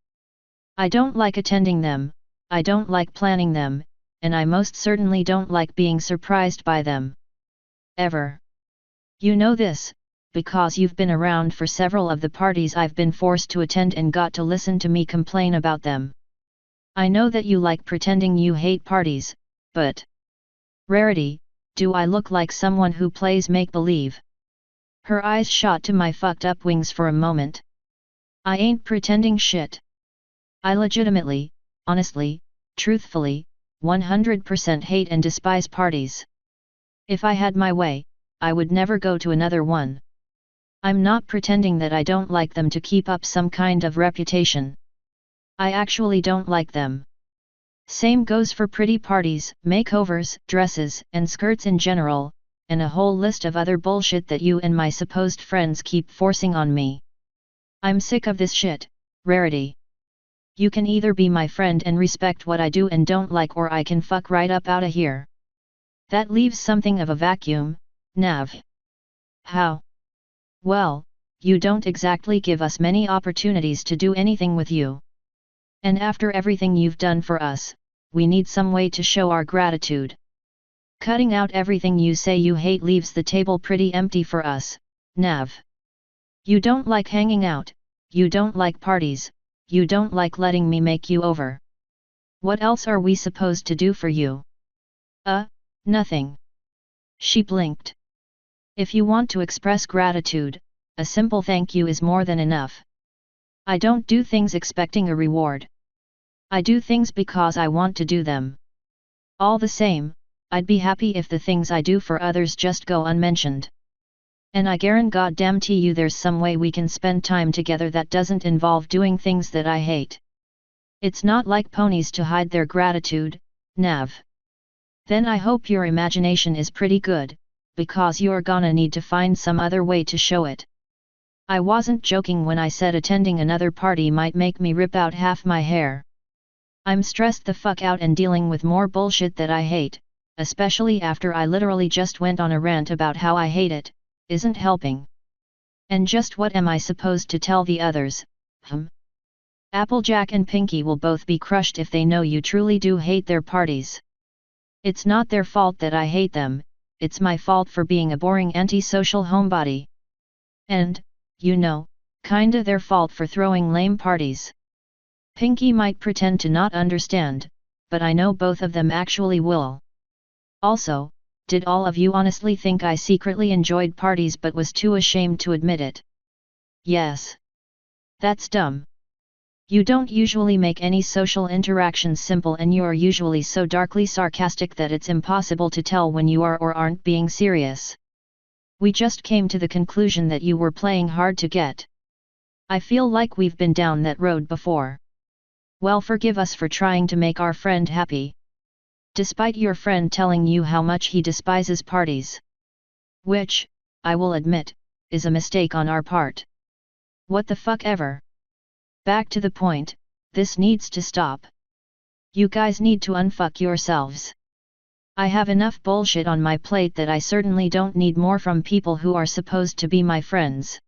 I don't like attending them, I don't like planning them, and I most certainly don't like being surprised by them. Ever. You know this, because you've been around for several of the parties I've been forced to attend and got to listen to me complain about them. I know that you like pretending you hate parties, but Rarity, do I look like someone who plays make-believe? Her eyes shot to my fucked up wings for a moment. I ain't pretending shit. I legitimately, honestly, truthfully, 100% hate and despise parties. If I had my way, I would never go to another one. I'm not pretending that I don't like them to keep up some kind of reputation. I actually don't like them. Same goes for pretty parties, makeovers, dresses, and skirts in general, and a whole list of other bullshit that you and my supposed friends keep forcing on me. I'm sick of this shit, Rarity. You can either be my friend and respect what I do and don't like, or I can fuck right up outta here. That leaves something of a vacuum, Nav. How? Well, you don't exactly give us many opportunities to do anything with you. And after everything you've done for us, we need some way to show our gratitude. Cutting out everything you say you hate leaves the table pretty empty for us, Nav. You don't like hanging out, you don't like parties, you don't like letting me make you over. What else are we supposed to do for you? Nothing. She blinked. If you want to express gratitude, a simple thank you is more than enough. I don't do things expecting a reward. I do things because I want to do them. All the same, I'd be happy if the things I do for others just go unmentioned. And I guarantee you there's some way we can spend time together that doesn't involve doing things that I hate. It's not like ponies to hide their gratitude, Nav. Then I hope your imagination is pretty good, because you're gonna need to find some other way to show it. I wasn't joking when I said attending another party might make me rip out half my hair. I'm stressed the fuck out and dealing with more bullshit that I hate, especially after I literally just went on a rant about how I hate it, isn't helping. And just what am I supposed to tell the others? Applejack and Pinky will both be crushed if they know you truly do hate their parties. It's not their fault that I hate them, it's my fault for being a boring antisocial homebody. And, you know, kinda their fault for throwing lame parties. Pinky might pretend to not understand, but I know both of them actually will. Also, did all of you honestly think I secretly enjoyed parties but was too ashamed to admit it? Yes. That's dumb. You don't usually make any social interactions simple, and you're usually so darkly sarcastic that it's impossible to tell when you are or aren't being serious. We just came to the conclusion that you were playing hard to get. I feel like we've been down that road before. Well, forgive us for trying to make our friend happy. Despite your friend telling you how much he despises parties. Which, I will admit, is a mistake on our part. What the fuck ever. Back to the point, this needs to stop. You guys need to unfuck yourselves. I have enough bullshit on my plate that I certainly don't need more from people who are supposed to be my friends.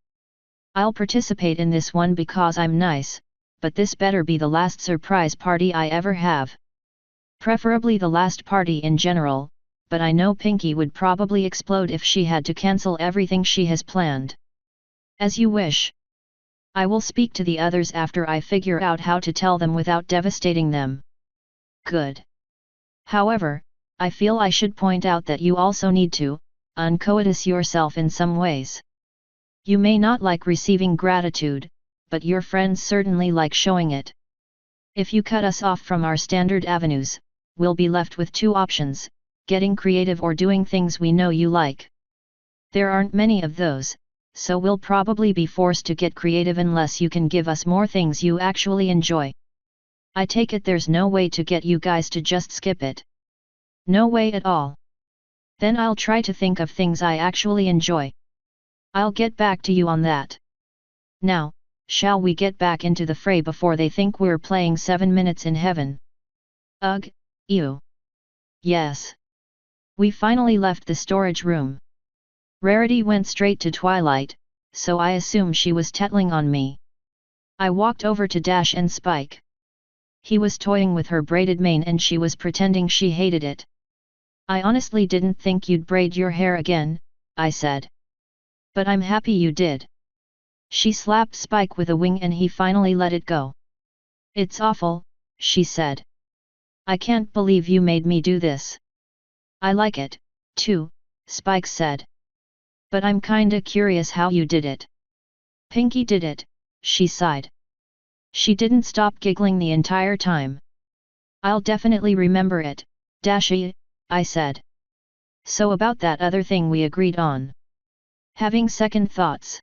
I'll participate in this one because I'm nice, but this better be the last surprise party I ever have. Preferably the last party in general, but I know Pinky would probably explode if she had to cancel everything she has planned. As you wish. I will speak to the others after I figure out how to tell them without devastating them. Good. However, I feel I should point out that you also need to uncoitus yourself in some ways. You may not like receiving gratitude, but your friends certainly like showing it. If you cut us off from our standard avenues, we'll be left with two options, getting creative or doing things we know you like. There aren't many of those, so we'll probably be forced to get creative unless you can give us more things you actually enjoy. I take it there's no way to get you guys to just skip it. No way at all. Then I'll try to think of things I actually enjoy. I'll get back to you on that. Now, shall we get back into the fray before they think we're playing 7 Minutes in Heaven? Ugh, ew. Yes. We finally left the storage room. Rarity went straight to Twilight, so I assume she was tettling on me. I walked over to Dash and Spike. He was toying with her braided mane and she was pretending she hated it. I honestly didn't think you'd braid your hair again, I said. But I'm happy you did. She slapped Spike with a wing and he finally let it go. It's awful, she said. I can't believe you made me do this. I like it, too, Spike said. But I'm kinda curious how you did it. Pinky did it, she sighed. She didn't stop giggling the entire time. I'll definitely remember it, Dashi, I said. So about that other thing we agreed on. Having second thoughts.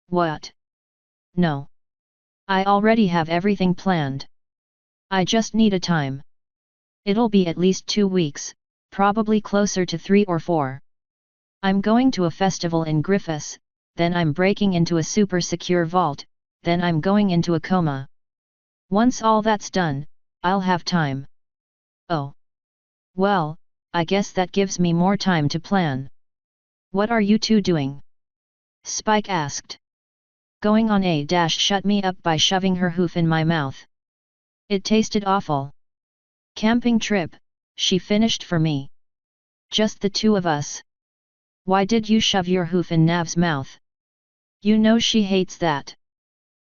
What? No. I already have everything planned. I just need a time. It'll be at least 2 weeks, probably closer to 3 or 4. I'm going to a festival in Griffiths, then I'm breaking into a super secure vault, then I'm going into a coma. Once all that's done, I'll have time. Oh. Well, I guess that gives me more time to plan. What are you two doing? Spike asked. Going on a dash shut me up by shoving her hoof in my mouth. It tasted awful. Camping trip, she finished for me. Just the two of us. Why did you shove your hoof in Nav's mouth? You know she hates that.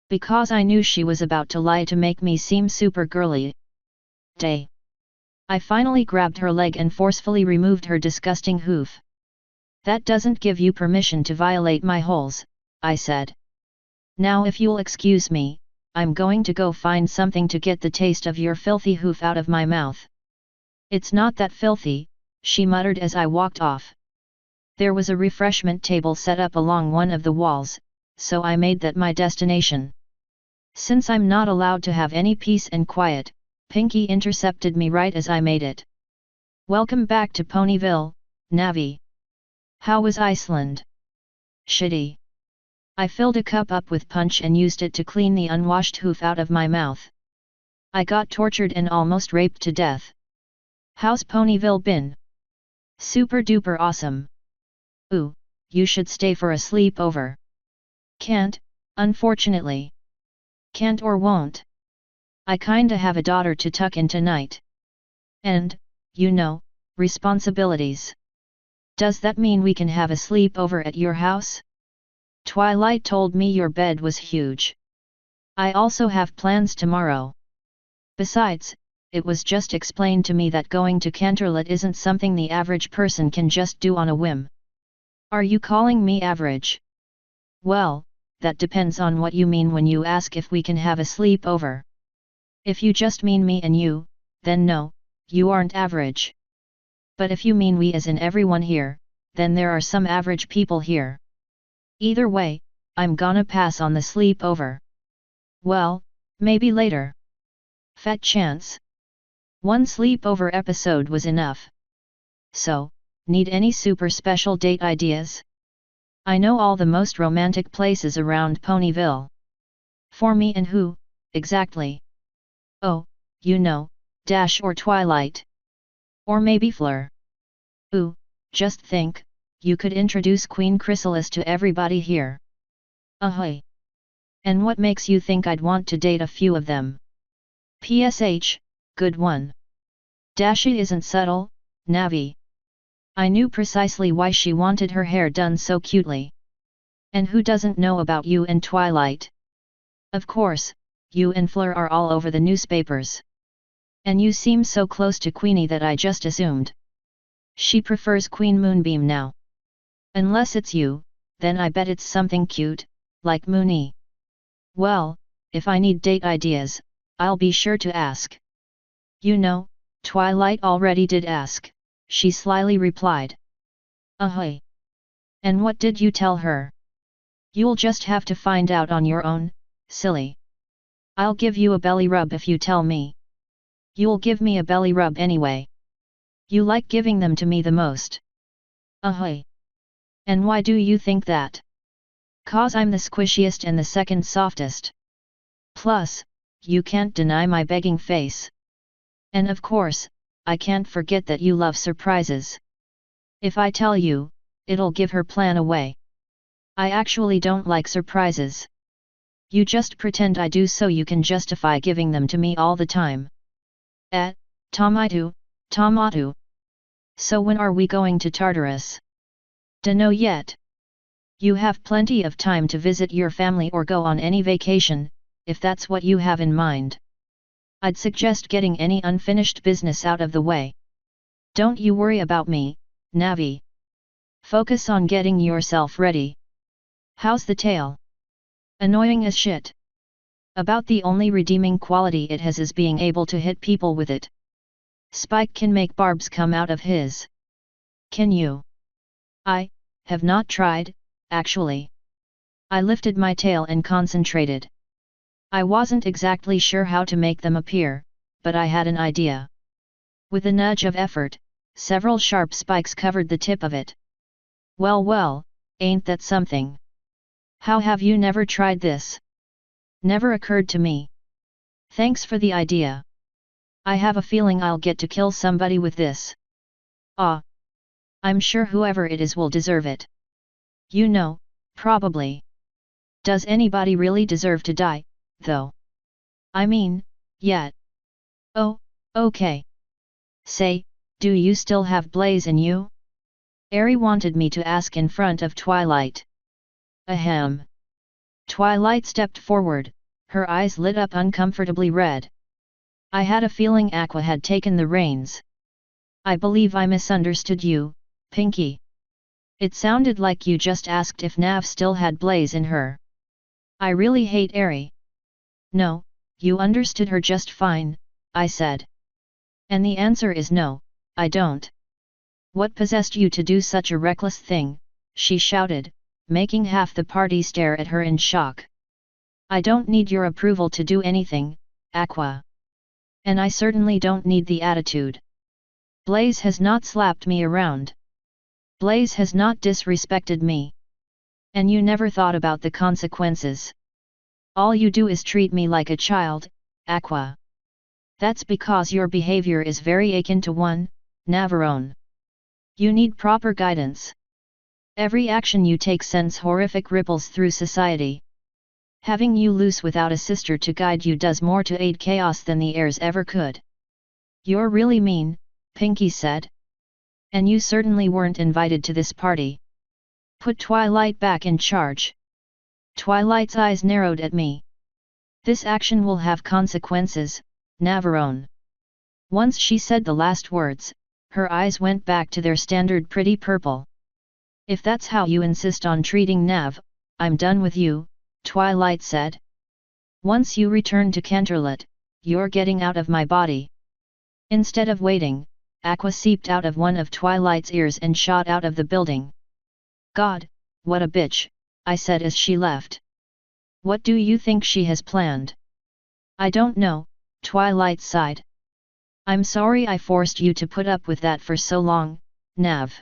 Because I knew she was about to lie to make me seem super girly. Day. I finally grabbed her leg and forcefully removed her disgusting hoof. That doesn't give you permission to violate my holes, I said. Now if you'll excuse me, I'm going to go find something to get the taste of your filthy hoof out of my mouth. It's not that filthy, she muttered as I walked off. There was a refreshment table set up along one of the walls, so I made that my destination. Since I'm not allowed to have any peace and quiet, Pinky intercepted me right as I made it. Welcome back to Ponyville, Navi. How was Iceland? Shitty. I filled a cup up with punch and used it to clean the unwashed hoof out of my mouth. I got tortured and almost raped to death. How's Ponyville been? Super duper awesome. Ooh, you should stay for a sleepover. Can't, unfortunately. Can't or won't. I kinda have a daughter to tuck in tonight. And, you know, responsibilities. Does that mean we can have a sleepover at your house? Twilight told me your bed was huge. I also have plans tomorrow. Besides, it was just explained to me that going to Canterlot isn't something the average person can just do on a whim. Are you calling me average? Well, that depends on what you mean when you ask if we can have a sleepover. If you just mean me and you, then no, you aren't average. But if you mean we as in everyone here, then there are some average people here. Either way, I'm gonna pass on the sleepover. Well, maybe later. Fat chance. One sleepover episode was enough. So, need any super special date ideas? I know all the most romantic places around Ponyville. For me and who, exactly? Oh, you know, Dash or Twilight. Or maybe Fleur. Ooh, just think, you could introduce Queen Chrysalis to everybody here. Ahoy! And what makes you think I'd want to date a few of them? PSH, good one. Dashi isn't subtle, Navi. I knew precisely why she wanted her hair done so cutely. And who doesn't know about you and Twilight? Of course, you and Fleur are all over the newspapers. And you seem so close to Queenie that I just assumed. She prefers Queen Moonbeam now. Unless it's you, then I bet it's something cute, like Moony. Well, if I need date ideas, I'll be sure to ask. You know, Twilight already did ask, she slyly replied. Ahoy! And what did you tell her? You'll just have to find out on your own, silly. I'll give you a belly rub if you tell me. You'll give me a belly rub anyway. You like giving them to me the most. Ahoy! And why do you think that? 'Cause I'm the squishiest and the second softest. Plus, you can't deny my begging face. And of course, I can't forget that you love surprises. If I tell you, it'll give her plan away. I actually don't like surprises. You just pretend I do so you can justify giving them to me all the time. Tomato. So when are we going to Tartarus? Dunno yet. You have plenty of time to visit your family or go on any vacation, if that's what you have in mind. I'd suggest getting any unfinished business out of the way. Don't you worry about me, Navi. Focus on getting yourself ready. How's the tail? Annoying as shit. About the only redeeming quality it has is being able to hit people with it. Spike can make barbs come out of his. Can you? I have not tried, actually. I lifted my tail and concentrated. I wasn't exactly sure how to make them appear, but I had an idea. With a nudge of effort, several sharp spikes covered the tip of it. Well, ain't that something? How have you never tried this? Never occurred to me. Thanks for the idea. I have a feeling I'll get to kill somebody with this. I'm sure whoever it is will deserve it. You know, probably. Does anybody really deserve to die, though? I mean, yet. Oh, okay. Say, do you still have Blaze in you? Airy wanted me to ask in front of Twilight. Ahem. Twilight stepped forward, her eyes lit up uncomfortably red. I had a feeling Aqua had taken the reins. I believe I misunderstood you, Pinky. It sounded like you just asked if Nav still had Blaze in her. I really hate Airy. No, you understood her just fine, I said. And the answer is no, I don't. What possessed you to do such a reckless thing? She shouted, making half the party stare at her in shock. I don't need your approval to do anything, Aqua. And I certainly don't need the attitude. Blaze has not slapped me around. Blaze has not disrespected me. And you never thought about the consequences. All you do is treat me like a child, Aqua. That's because your behavior is very akin to one, Navarone. You need proper guidance. Every action you take sends horrific ripples through society. Having you loose without a sister to guide you does more to aid chaos than the heirs ever could. You're really mean, Pinky said. And you certainly weren't invited to this party. Put Twilight back in charge. Twilight's eyes narrowed at me. This action will have consequences, Navarone. Once she said the last words, her eyes went back to their standard pretty purple. If that's how you insist on treating Nav, I'm done with you, Twilight said. Once you return to Canterlot, you're getting out of my body. Instead of waiting, Aqua seeped out of one of Twilight's ears and shot out of the building. God, what a bitch, I said as she left. What do you think she has planned? I don't know, Twilight sighed. I'm sorry I forced you to put up with that for so long, Nav.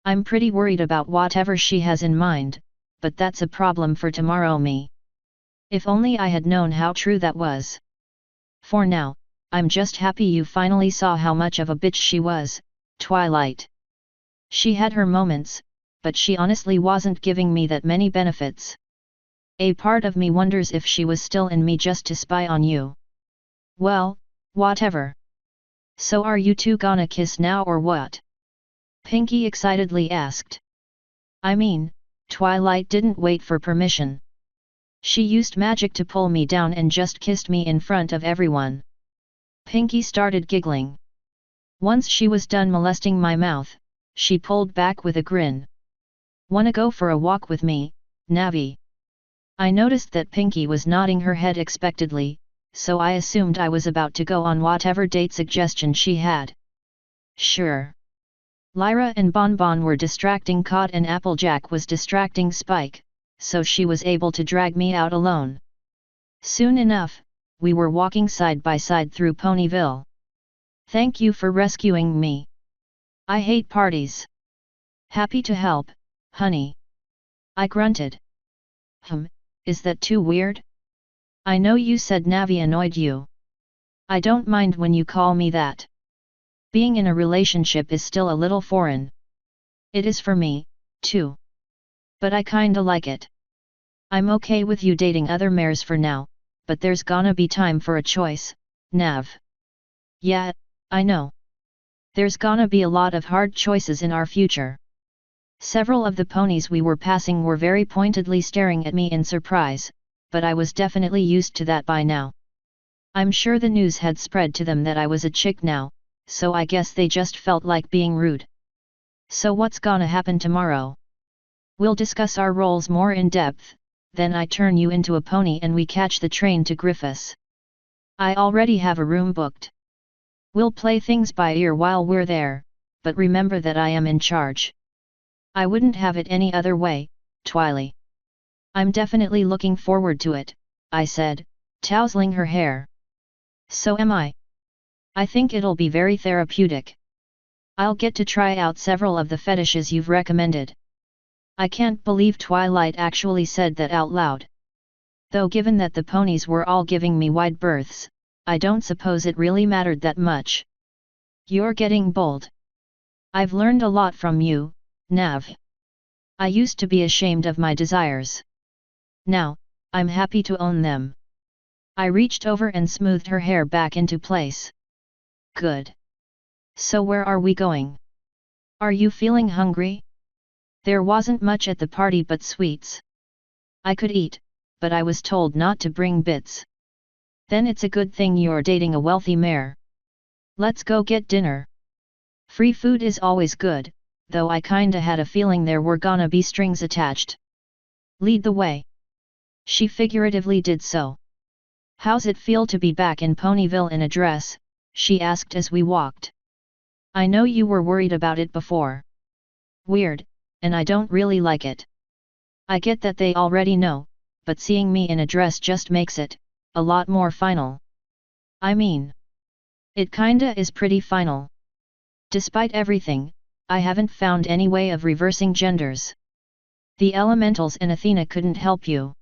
I'm pretty worried about whatever she has in mind, but that's a problem for tomorrow me. If only I had known how true that was. For now, I'm just happy you finally saw how much of a bitch she was, Twilight. She had her moments, but she honestly wasn't giving me that many benefits. A part of me wonders if she was still in me just to spy on you. Well, whatever. So are you two gonna kiss now or what? Pinky excitedly asked. I mean, Twilight didn't wait for permission. She used magic to pull me down and just kissed me in front of everyone. Pinky started giggling. Once she was done molesting my mouth, she pulled back with a grin. Wanna go for a walk with me, Navi? I noticed that Pinky was nodding her head expectantly, so I assumed I was about to go on whatever date suggestion she had. Sure. Lyra and Bonbon were distracting Cod and Applejack was distracting Spike, so she was able to drag me out alone. Soon enough, we were walking side by side through Ponyville. Thank you for rescuing me. I hate parties. Happy to help, honey. I grunted. Is that too weird? I know you said Navi annoyed you. I don't mind when you call me that. Being in a relationship is still a little foreign. It is for me, too. But I kinda like it. I'm okay with you dating other mares for now, but there's gonna be time for a choice, Nav. Yeah, I know. There's gonna be a lot of hard choices in our future. Several of the ponies we were passing were very pointedly staring at me in surprise, but I was definitely used to that by now. I'm sure the news had spread to them that I was a chick now, so I guess they just felt like being rude. So what's gonna happen tomorrow? We'll discuss our roles more in depth, then I turn you into a pony and we catch the train to Griffiths. I already have a room booked. We'll play things by ear while we're there, but remember that I am in charge. I wouldn't have it any other way, Twily. I'm definitely looking forward to it, I said, tousling her hair. So am I. I think it'll be very therapeutic. I'll get to try out several of the fetishes you've recommended. I can't believe Twilight actually said that out loud. Though given that the ponies were all giving me wide berths, I don't suppose it really mattered that much. You're getting bold. I've learned a lot from you, Nav. I used to be ashamed of my desires. Now, I'm happy to own them. I reached over and smoothed her hair back into place. Good. So where are we going? Are you feeling hungry? There wasn't much at the party but sweets. I could eat, but I was told not to bring bits. Then it's a good thing you're dating a wealthy mare. Let's go get dinner. Free food is always good, though I kinda had a feeling there were gonna be strings attached. Lead the way. She figuratively did so. How's it feel to be back in Ponyville in a dress? She asked as we walked. I know you were worried about it before. Weird, and I don't really like it. I get that they already know, but seeing me in a dress just makes it a lot more final. I mean, it kinda is pretty final. Despite everything, I haven't found any way of reversing genders. The elementals and Athena couldn't help you.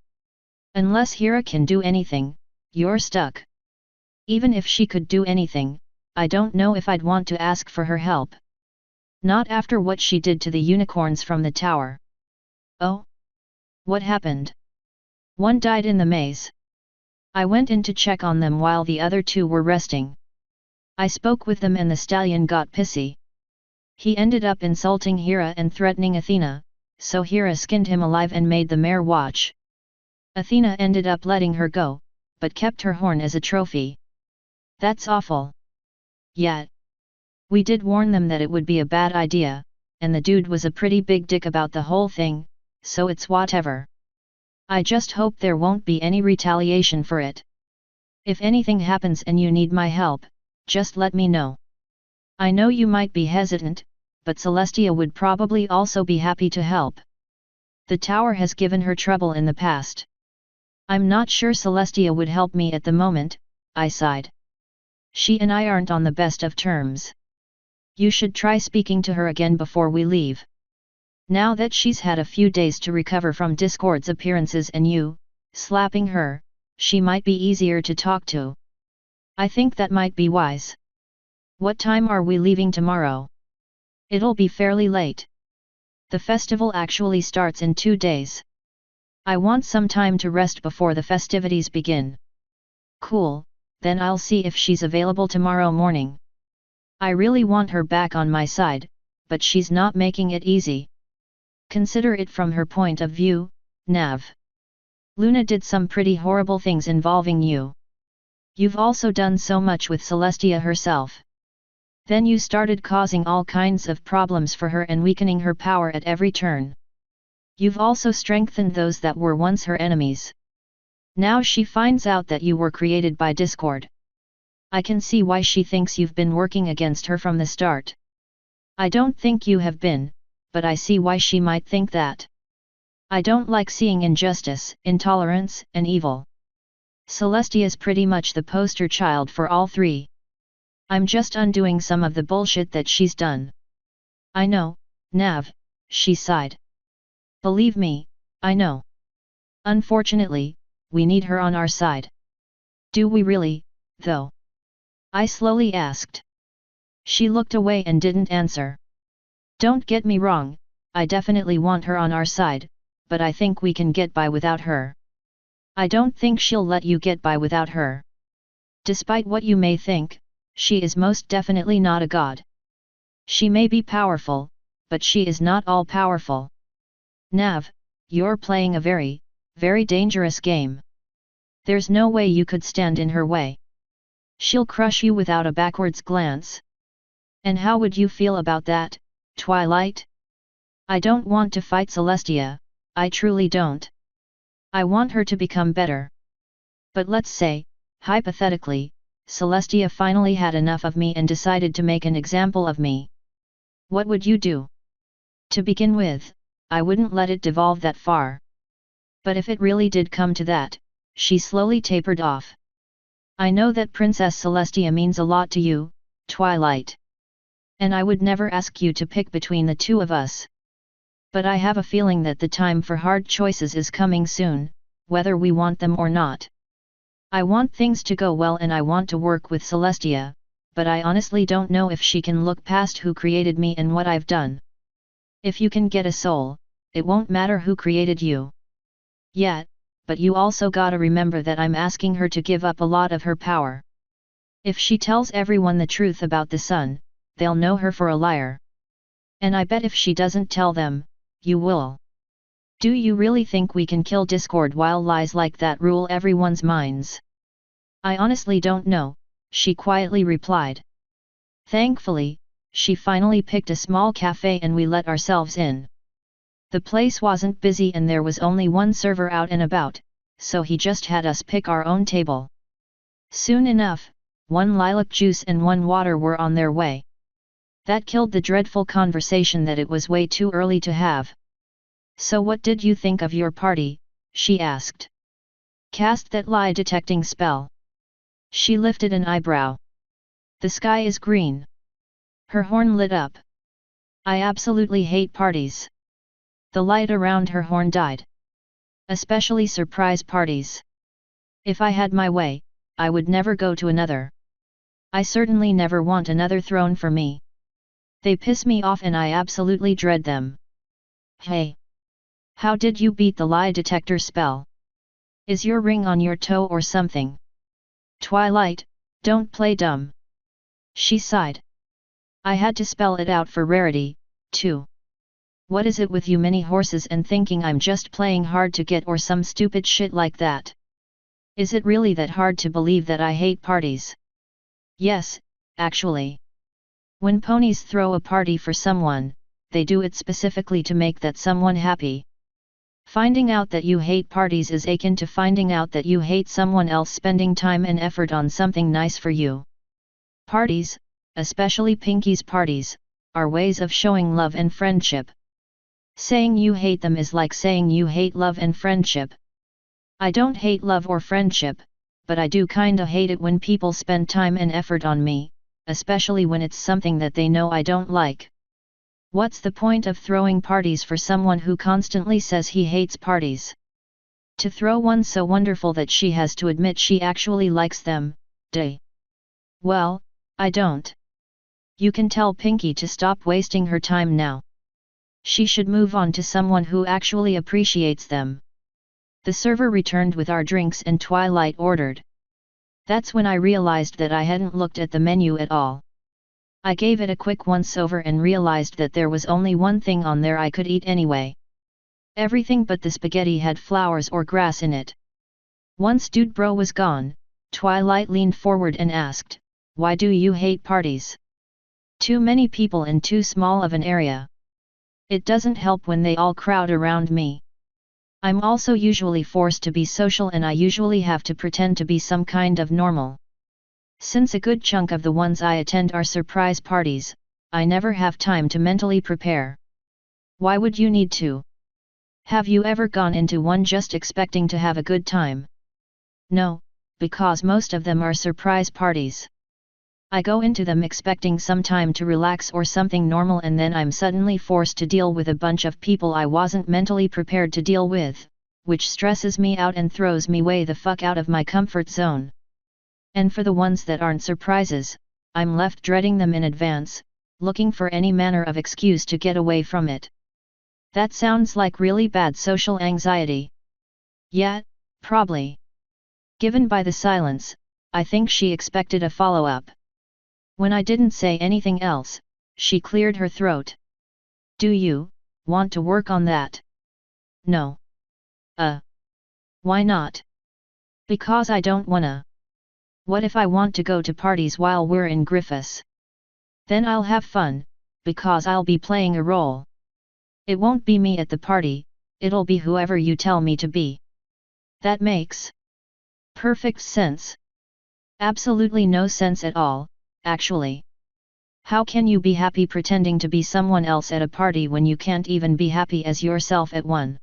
Unless Hera can do anything, you're stuck. Even if she could do anything, I don't know if I'd want to ask for her help. Not after what she did to the unicorns from the tower. Oh? What happened? One died in the maze. I went in to check on them while the other two were resting. I spoke with them and the stallion got pissy. He ended up insulting Hera and threatening Athena, so Hera skinned him alive and made the mare watch. Athena ended up letting her go, but kept her horn as a trophy. That's awful. Yeah. We did warn them that it would be a bad idea, and the dude was a pretty big dick about the whole thing, so it's whatever. I just hope there won't be any retaliation for it. If anything happens and you need my help, just let me know. I know you might be hesitant, but Celestia would probably also be happy to help. The tower has given her trouble in the past. I'm not sure Celestia would help me at the moment, I sighed. She and I aren't on the best of terms. You should try speaking to her again before we leave. Now that she's had a few days to recover from Discord's appearances and you, slapping her, she might be easier to talk to. I think that might be wise. What time are we leaving tomorrow? It'll be fairly late. The festival actually starts in 2 days. I want some time to rest before the festivities begin. Cool, then I'll see if she's available tomorrow morning. I really want her back on my side, but she's not making it easy. Consider it from her point of view, Nav. Luna did some pretty horrible things involving you. You've also done so much with Celestia herself. Then you started causing all kinds of problems for her and weakening her power at every turn. You've also strengthened those that were once her enemies. Now she finds out that you were created by Discord. I can see why she thinks you've been working against her from the start. I don't think you have been, but I see why she might think that. I don't like seeing injustice, intolerance, and evil. Celestia's pretty much the poster child for all three. I'm just undoing some of the bullshit that she's done. I know, Nav, she sighed. Believe me, I know. Unfortunately, we need her on our side. Do we really, though? I slowly asked. She looked away and didn't answer. Don't get me wrong, I definitely want her on our side, but I think we can get by without her. I don't think she'll let you get by without her. Despite what you may think, she is most definitely not a god. She may be powerful, but she is not all-powerful. Nav, you're playing a very, very dangerous game. There's no way you could stand in her way. She'll crush you without a backwards glance. And how would you feel about that, Twilight? I don't want to fight Celestia, I truly don't. I want her to become better. But let's say, hypothetically, Celestia finally had enough of me and decided to make an example of me. What would you do? To begin with, I wouldn't let it devolve that far. But if it really did come to that, she slowly tapered off. I know that Princess Celestia means a lot to you, Twilight. And I would never ask you to pick between the two of us. But I have a feeling that the time for hard choices is coming soon, whether we want them or not. I want things to go well and I want to work with Celestia, but I honestly don't know if she can look past who created me and what I've done. If you can get a soul, it won't matter who created you. Yet, but you also gotta remember that I'm asking her to give up a lot of her power. If she tells everyone the truth about the sun, they'll know her for a liar. And I bet if she doesn't tell them, you will. Do you really think we can kill Discord while lies like that rule everyone's minds? I honestly don't know, she quietly replied. Thankfully, she finally picked a small cafe and we let ourselves in. The place wasn't busy and there was only one server out and about, so he just had us pick our own table. Soon enough, 1 lilac juice and 1 water were on their way. That killed the dreadful conversation that it was way too early to have. So what did you think of your party? She asked. Cast that lie detecting spell. She lifted an eyebrow. The sky is green. Her horn lit up. I absolutely hate parties. The light around her horn died. Especially surprise parties. If I had my way, I would never go to another. I certainly never want another throne for me. They piss me off and I absolutely dread them. Hey! How did you beat the lie detector spell? Is your ring on your toe or something? Twilight, don't play dumb. She sighed. I had to spell it out for Rarity, too. What is it with you mini horses and thinking I'm just playing hard to get or some stupid shit like that? Is it really that hard to believe that I hate parties? Yes, actually. When ponies throw a party for someone, they do it specifically to make that someone happy. Finding out that you hate parties is akin to finding out that you hate someone else spending time and effort on something nice for you. Parties, especially Pinky's parties, are ways of showing love and friendship. Saying you hate them is like saying you hate love and friendship. I don't hate love or friendship, but I do kinda hate it when people spend time and effort on me, especially when it's something that they know I don't like. What's the point of throwing parties for someone who constantly says he hates parties? To throw one so wonderful that she has to admit she actually likes them, Well, I don't. You can tell Pinky to stop wasting her time now. She should move on to someone who actually appreciates them. The server returned with our drinks and Twilight ordered. That's when I realized that I hadn't looked at the menu at all. I gave it a quick once-over and realized that there was only one thing on there I could eat anyway. Everything but the spaghetti had flowers or grass in it. Once Dude Bro was gone, Twilight leaned forward and asked, "Why do you hate parties? Too many people in too small of an area. It doesn't help when they all crowd around me. I'm also usually forced to be social and I usually have to pretend to be some kind of normal. Since a good chunk of the ones I attend are surprise parties, I never have time to mentally prepare. Why would you need to? Have you ever gone into one just expecting to have a good time? No, because most of them are surprise parties. I go into them expecting some time to relax or something normal and then I'm suddenly forced to deal with a bunch of people I wasn't mentally prepared to deal with, which stresses me out and throws me way the fuck out of my comfort zone. And for the ones that aren't surprises, I'm left dreading them in advance, looking for any manner of excuse to get away from it. That sounds like really bad social anxiety. Yeah, probably. Given by the silence, I think she expected a follow-up. When I didn't say anything else, she cleared her throat. Do you want to work on that? No. Why not? Because I don't wanna. What if I want to go to parties while we're in Griffiths? Then I'll have fun, because I'll be playing a role. It won't be me at the party, it'll be whoever you tell me to be. That makes perfect sense. Absolutely no sense at all, actually. How can you be happy pretending to be someone else at a party when you can't even be happy as yourself at one?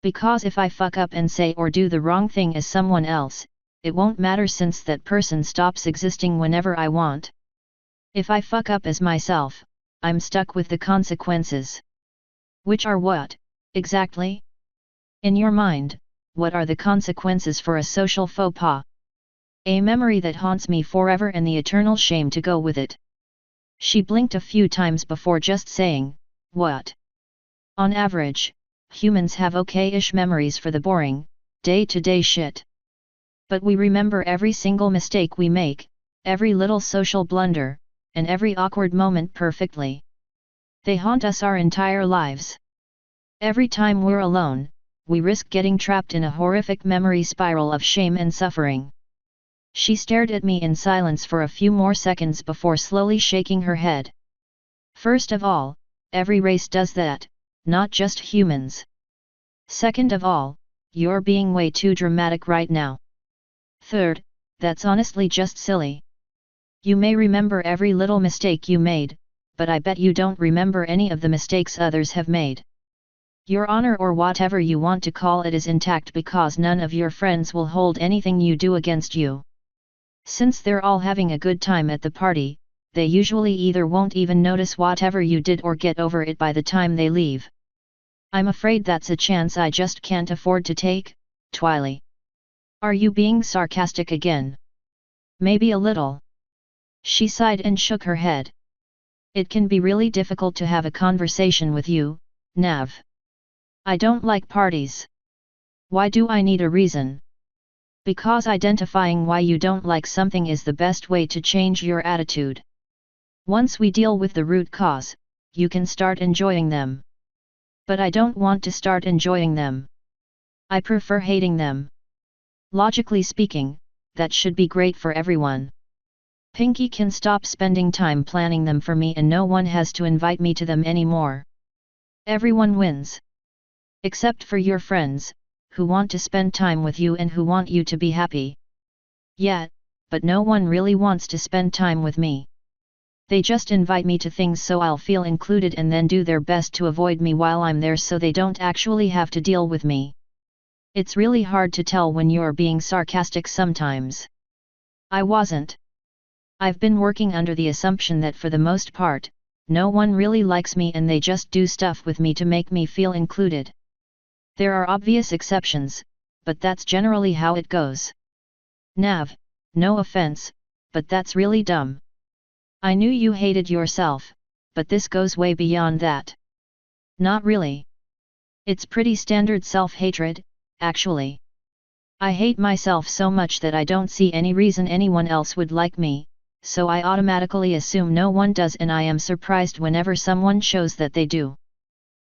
Because if I fuck up and say or do the wrong thing as someone else, it won't matter since that person stops existing whenever I want. If I fuck up as myself, I'm stuck with the consequences. Which are what, exactly? In your mind, what are the consequences for a social faux pas? A memory that haunts me forever and the eternal shame to go with it. She blinked a few times before just saying, what? On average, humans have okay-ish memories for the boring, day-to-day shit. But we remember every single mistake we make, every little social blunder, and every awkward moment perfectly. They haunt us our entire lives. Every time we're alone, we risk getting trapped in a horrific memory spiral of shame and suffering. She stared at me in silence for a few more seconds before slowly shaking her head. First of all, every race does that, not just humans. Second of all, you're being way too dramatic right now. Third, that's honestly just silly. You may remember every little mistake you made, but I bet you don't remember any of the mistakes others have made. Your honor or whatever you want to call it is intact because none of your friends will hold anything you do against you. Since they're all having a good time at the party, they usually either won't even notice whatever you did or get over it by the time they leave. I'm afraid that's a chance I just can't afford to take, Twily. Are you being sarcastic again? Maybe a little. She sighed and shook her head. It can be really difficult to have a conversation with you, Nav. I don't like parties. Why do I need a reason? Because identifying why you don't like something is the best way to change your attitude. Once we deal with the root cause, you can start enjoying them. But I don't want to start enjoying them. I prefer hating them. Logically speaking, that should be great for everyone. Pinky can stop spending time planning them for me and no one has to invite me to them anymore. Everyone wins. Except for your friends, who want to spend time with you and who want you to be happy. Yeah, but no one really wants to spend time with me. They just invite me to things so I'll feel included and then do their best to avoid me while I'm there so they don't actually have to deal with me. It's really hard to tell when you're being sarcastic sometimes. I wasn't. I've been working under the assumption that for the most part, no one really likes me and they just do stuff with me to make me feel included. There are obvious exceptions, but that's generally how it goes. Nav, no offense, but that's really dumb. I knew you hated yourself, but this goes way beyond that. Not really. It's pretty standard self-hatred, actually. I hate myself so much that I don't see any reason anyone else would like me, so I automatically assume no one does, and I am surprised whenever someone shows that they do.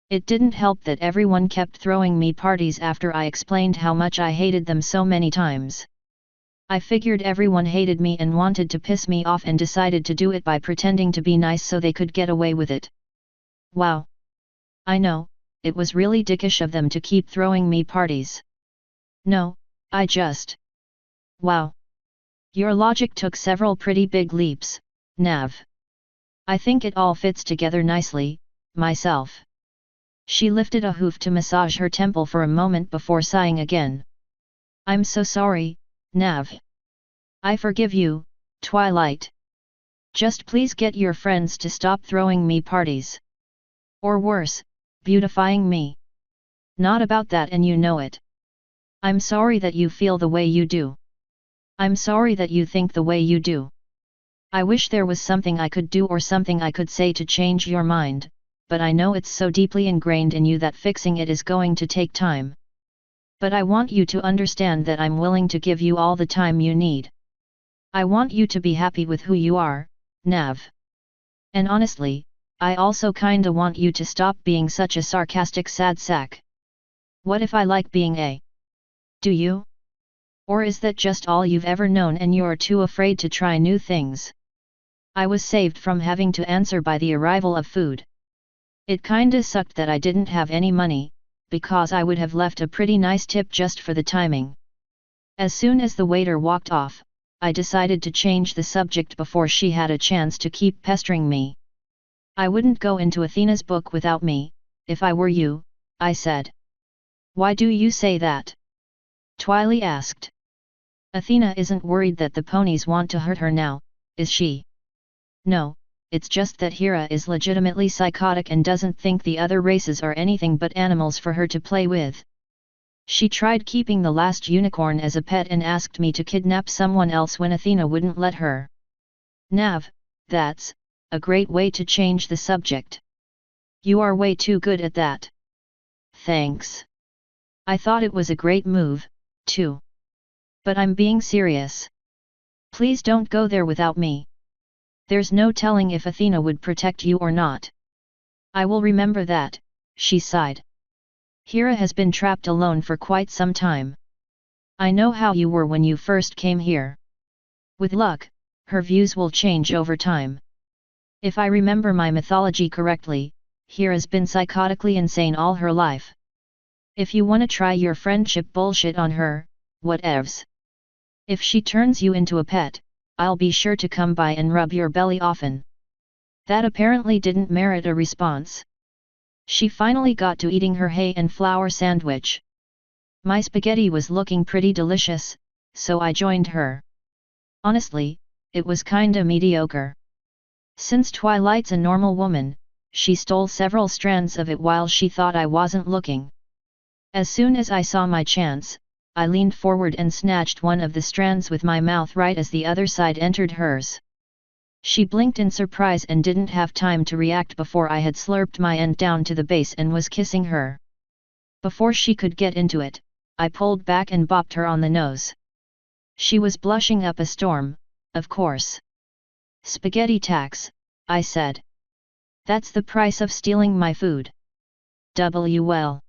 It didn't help that everyone kept throwing me parties after I explained how much I hated them so many times. I figured everyone hated me and wanted to piss me off and decided to do it by pretending to be nice so they could get away with it. Wow. I know, it was really dickish of them to keep throwing me parties. No, I just... Wow. Your logic took several pretty big leaps, Nav. I think it all fits together nicely, myself. She lifted a hoof to massage her temple for a moment before sighing again. I'm so sorry, Nav. I forgive you, Twilight. Just please get your friends to stop throwing me parties. Or worse, beautifying me. Not about that, and you know it. I'm sorry that you feel the way you do. I'm sorry that you think the way you do. I wish there was something I could do or something I could say to change your mind, but I know it's so deeply ingrained in you that fixing it is going to take time. But I want you to understand that I'm willing to give you all the time you need. I want you to be happy with who you are, Nav. And honestly, I also kinda want you to stop being such a sarcastic sad sack. What if I like being a? Do you? Or is that just all you've ever known and you're too afraid to try new things? I was saved from having to answer by the arrival of food. It kinda sucked that I didn't have any money, because I would have left a pretty nice tip just for the timing. As soon as the waiter walked off, I decided to change the subject before she had a chance to keep pestering me. I wouldn't go into Athena's book without me, if I were you, I said. Why do you say that? Twily asked. Athena isn't worried that the ponies want to hurt her now, is she? No, it's just that Hera is legitimately psychotic and doesn't think the other races are anything but animals for her to play with. She tried keeping the last unicorn as a pet and asked me to kidnap someone else when Athena wouldn't let her. Nav, that's a great way to change the subject. You are way too good at that. Thanks. I thought it was a great move, too. But I'm being serious. Please don't go there without me. There's no telling if Athena would protect you or not. I will remember that, she sighed. Hera has been trapped alone for quite some time. I know how you were when you first came here. With luck, her views will change over time. If I remember my mythology correctly, Hera's been psychotically insane all her life. If you wanna try your friendship bullshit on her, whatevs. If she turns you into a pet, I'll be sure to come by and rub your belly often. That apparently didn't merit a response. She finally got to eating her hay and flour sandwich. My spaghetti was looking pretty delicious, so I joined her. Honestly, it was kinda mediocre. Since Twilight's a normal woman, she stole several strands of it while she thought I wasn't looking. As soon as I saw my chance, I leaned forward and snatched one of the strands with my mouth right as the other side entered hers. She blinked in surprise and didn't have time to react before I had slurped my end down to the base and was kissing her. Before she could get into it, I pulled back and bopped her on the nose. She was blushing up a storm, of course. Spaghetti tax, I said. That's the price of stealing my food. Well.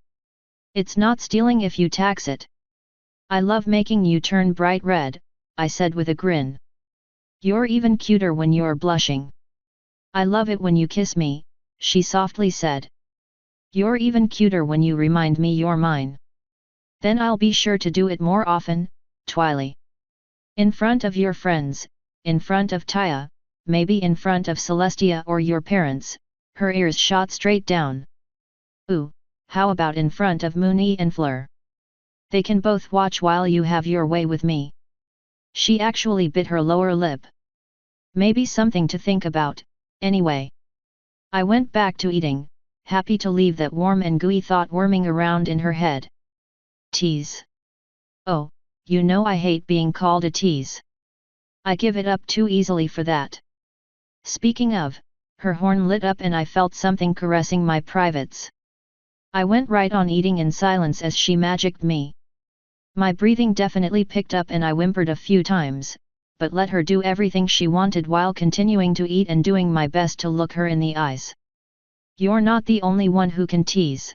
It's not stealing if you tax it. I love making you turn bright red, I said with a grin. You're even cuter when you're blushing. I love it when you kiss me, she softly said. You're even cuter when you remind me you're mine. Then I'll be sure to do it more often, Twily. In front of your friends, in front of Taya, maybe in front of Celestia or your parents. Her ears shot straight down. Ooh, how about in front of Moony and Fleur? They can both watch while you have your way with me. She actually bit her lower lip. Maybe something to think about, anyway. I went back to eating, happy to leave that warm and gooey thought worming around in her head. Tease. Oh, you know I hate being called a tease. I give it up too easily for that. Speaking of, her horn lit up and I felt something caressing my privates. I went right on eating in silence as she magicked me. My breathing definitely picked up and I whimpered a few times, but let her do everything she wanted while continuing to eat and doing my best to look her in the eyes. You're not the only one who can tease.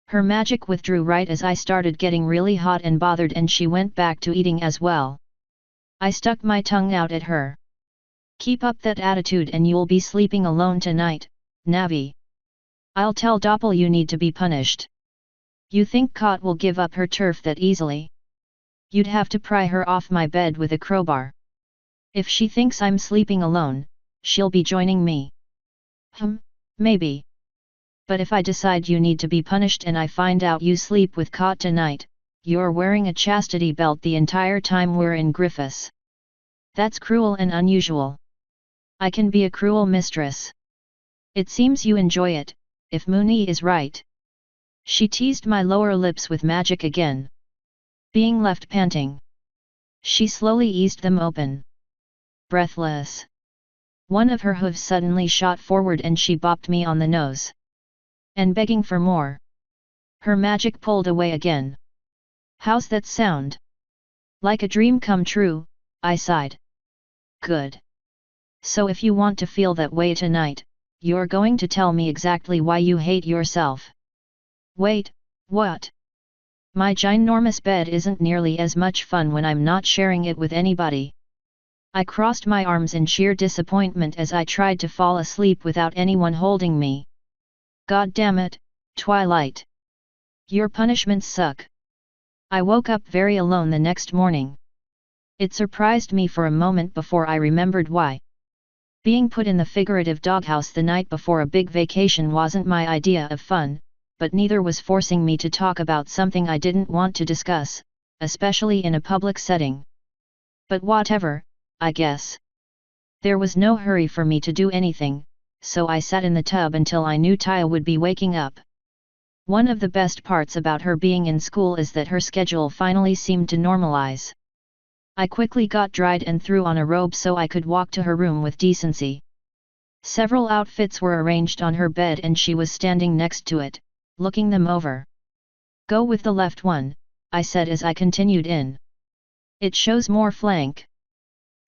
Her magic withdrew right as I started getting really hot and bothered and she went back to eating as well. I stuck my tongue out at her. Keep up that attitude and you'll be sleeping alone tonight, Navi. I'll tell Doppel you need to be punished. You think Kot will give up her turf that easily? You'd have to pry her off my bed with a crowbar. If she thinks I'm sleeping alone, she'll be joining me. Maybe. But if I decide you need to be punished and I find out you sleep with Kot tonight, you're wearing a chastity belt the entire time we're in Griffiths. That's cruel and unusual. I can be a cruel mistress. It seems you enjoy it, if Mooney is right. She teased my lower lips with magic again. Being left panting. She slowly eased them open. Breathless. One of her hooves suddenly shot forward and she bopped me on the nose. And begging for more. Her magic pulled away again. How's that sound? Like a dream come true, I sighed. Good. So if you want to feel that way tonight, you're going to tell me exactly why you hate yourself. Wait, what? My ginormous bed isn't nearly as much fun when I'm not sharing it with anybody. I crossed my arms in sheer disappointment as I tried to fall asleep without anyone holding me. God damn it, Twilight. Your punishments suck. I woke up very alone the next morning. It surprised me for a moment before I remembered why. Being put in the figurative doghouse the night before a big vacation wasn't my idea of fun, but neither was forcing me to talk about something I didn't want to discuss, especially in a public setting. But whatever, I guess. There was no hurry for me to do anything, so I sat in the tub until I knew Taya would be waking up. One of the best parts about her being in school is that her schedule finally seemed to normalize. I quickly got dried and threw on a robe so I could walk to her room with decency. Several outfits were arranged on her bed and she was standing next to it, looking them over. Go with the left one, I said as I continued in. It shows more flank.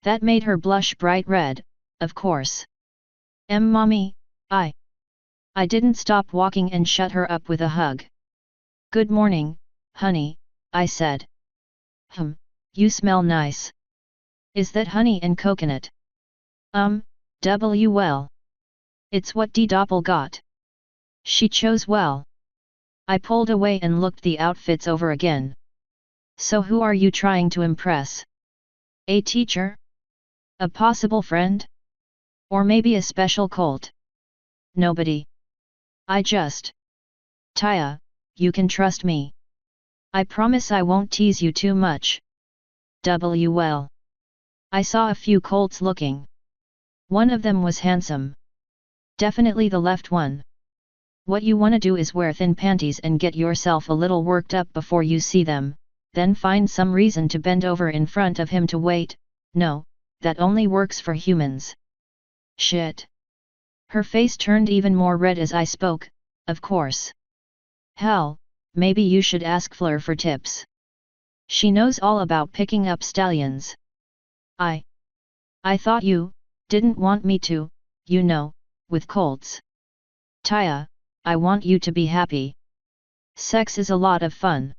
That made her blush bright red, of course. Mommy, I didn't stop walking and shut her up with a hug. Good morning, honey, I said. You smell nice. Is that honey and coconut? Well. It's what D. Doppel got. She chose well. I pulled away and looked the outfits over again. So who are you trying to impress? A teacher? A possible friend? Or maybe a special cult? Nobody. I just... Taya, you can trust me. I promise I won't tease you too much. Well. I saw a few colts looking. One of them was handsome. Definitely the left one. What you wanna do is wear thin panties and get yourself a little worked up before you see them, then find some reason to bend over in front of him to wait. No, that only works for humans. Shit. Her face turned even more red as I spoke, of course. Hell, maybe you should ask Fleur for tips. She knows all about picking up stallions. I thought you didn't want me to, you know, with colts. Taya, I want you to be happy. Sex is a lot of fun.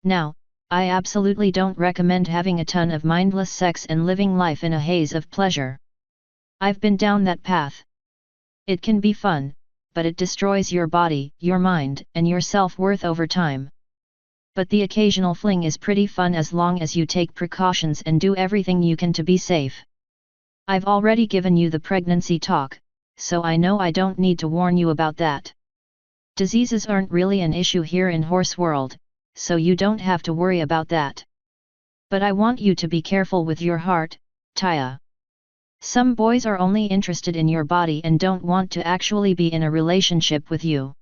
Now, I absolutely don't recommend having a ton of mindless sex and living life in a haze of pleasure. I've been down that path. It can be fun, but it destroys your body, your mind, and your self-worth over time. But the occasional fling is pretty fun as long as you take precautions and do everything you can to be safe. I've already given you the pregnancy talk, so I know I don't need to warn you about that. Diseases aren't really an issue here in Horse World, so you don't have to worry about that. But I want you to be careful with your heart, Taya. Some boys are only interested in your body and don't want to actually be in a relationship with you.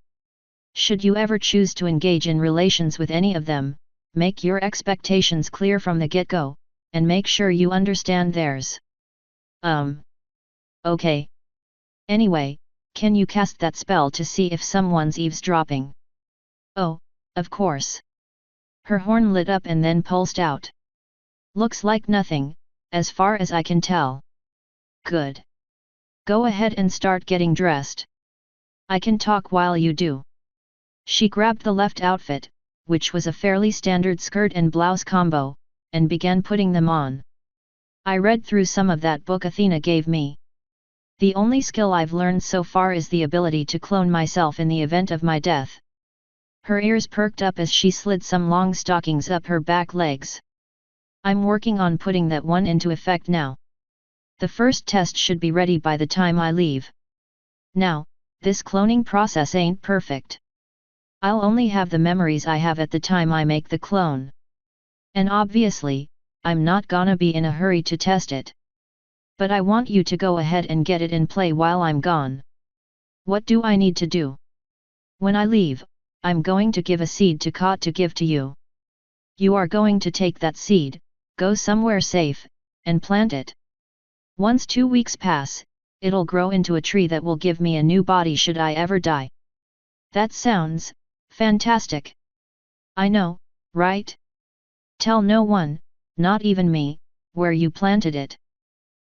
Should you ever choose to engage in relations with any of them, make your expectations clear from the get-go, and make sure you understand theirs. Okay. Anyway, can you cast that spell to see if someone's eavesdropping? Oh, of course. Her horn lit up and then pulsed out. Looks like nothing, as far as I can tell. Good. Go ahead and start getting dressed. I can talk while you do. She grabbed the left outfit, which was a fairly standard skirt and blouse combo, and began putting them on. I read through some of that book Athena gave me. The only skill I've learned so far is the ability to clone myself in the event of my death. Her ears perked up as she slid some long stockings up her back legs. I'm working on putting that one into effect now. The first test should be ready by the time I leave. Now, this cloning process ain't perfect. I'll only have the memories I have at the time I make the clone. And obviously, I'm not gonna be in a hurry to test it. But I want you to go ahead and get it in play while I'm gone. What do I need to do? When I leave, I'm going to give a seed to Kot to give to you. You are going to take that seed, go somewhere safe, and plant it. Once 2 weeks pass, it'll grow into a tree that will give me a new body should I ever die. That sounds fantastic. I know, right? Tell no one, not even me, where you planted it.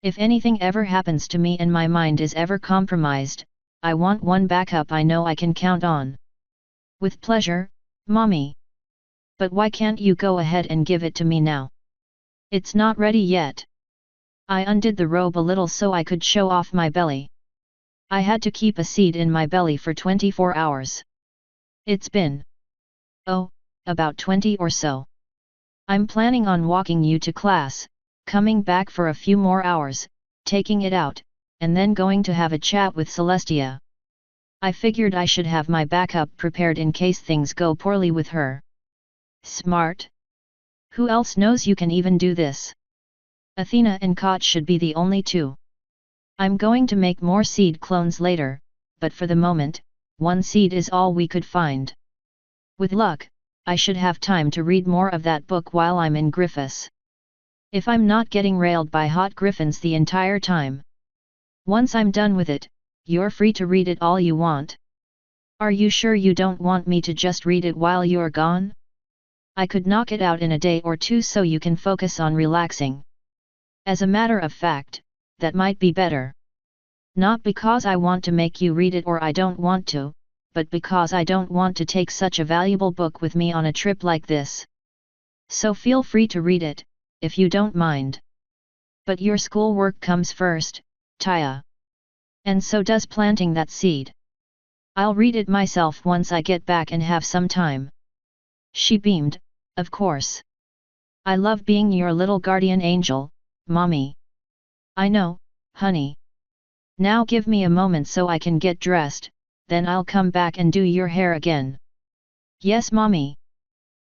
If anything ever happens to me and my mind is ever compromised, I want one backup I know I can count on. With pleasure, Mommy. But why can't you go ahead and give it to me now? It's not ready yet. I undid the robe a little so I could show off my belly. I had to keep a seed in my belly for 24 hours. It's been, about 20 or so. I'm planning on walking you to class, coming back for a few more hours, taking it out, and then going to have a chat with Celestia. I figured I should have my backup prepared in case things go poorly with her. Smart. Who else knows you can even do this? Athena and Kot should be the only two. I'm going to make more seed clones later, but for the moment, one seed is all we could find. With luck, I should have time to read more of that book while I'm in Griffiths. If I'm not getting railed by hot griffins the entire time. Once I'm done with it, you're free to read it all you want. Are you sure you don't want me to just read it while you're gone? I could knock it out in a day or two so you can focus on relaxing. As a matter of fact, that might be better. Not because I want to make you read it or I don't want to, but because I don't want to take such a valuable book with me on a trip like this. So feel free to read it, if you don't mind. But your schoolwork comes first, Taya. And so does planting that seed. I'll read it myself once I get back and have some time. She beamed, of course. I love being your little guardian angel, Mommy. I know, honey. Now give me a moment so I can get dressed, then I'll come back and do your hair again. Yes, Mommy.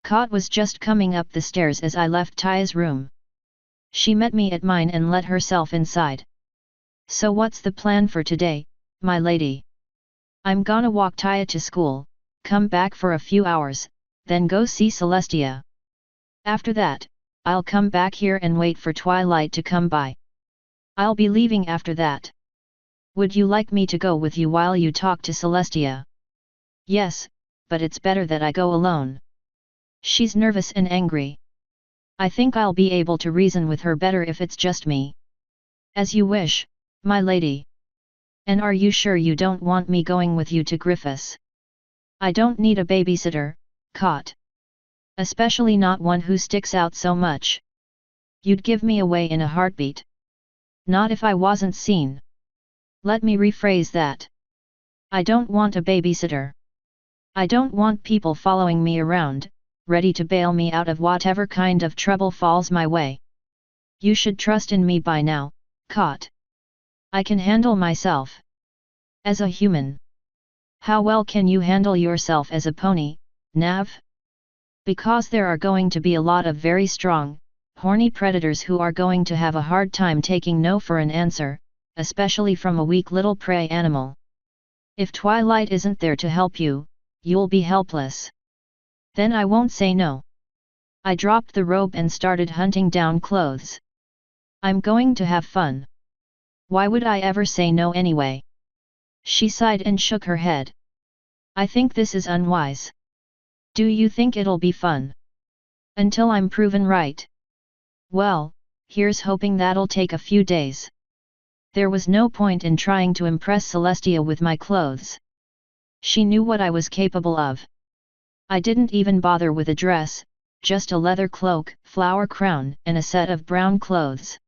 Kot was just coming up the stairs as I left Taya's room. She met me at mine and let herself inside. So what's the plan for today, my lady? I'm gonna walk Taya to school, come back for a few hours, then go see Celestia. After that, I'll come back here and wait for twilight to come by. I'll be leaving after that. Would you like me to go with you while you talk to Celestia? Yes, but it's better that I go alone. She's nervous and angry. I think I'll be able to reason with her better if it's just me. As you wish, my lady. And are you sure you don't want me going with you to Griffiths? I don't need a babysitter, Kot. Especially not one who sticks out so much. You'd give me away in a heartbeat. Not if I wasn't seen. Let me rephrase that. I don't want a babysitter. I don't want people following me around, ready to bail me out of whatever kind of trouble falls my way. You should trust in me by now, Kot. I can handle myself. As a human. How well can you handle yourself as a pony, Nav? Because there are going to be a lot of very strong, horny predators who are going to have a hard time taking no for an answer, especially from a weak little prey animal. If Twilight isn't there to help you, you'll be helpless. Then I won't say no. I dropped the robe and started hunting down clothes. I'm going to have fun. Why would I ever say no anyway? She sighed and shook her head. I think this is unwise. Do you think it'll be fun? Until I'm proven right. Well, here's hoping that'll take a few days. There was no point in trying to impress Celestia with my clothes. She knew what I was capable of. I didn't even bother with a dress, just a leather cloak, flower crown, and a set of brown clothes.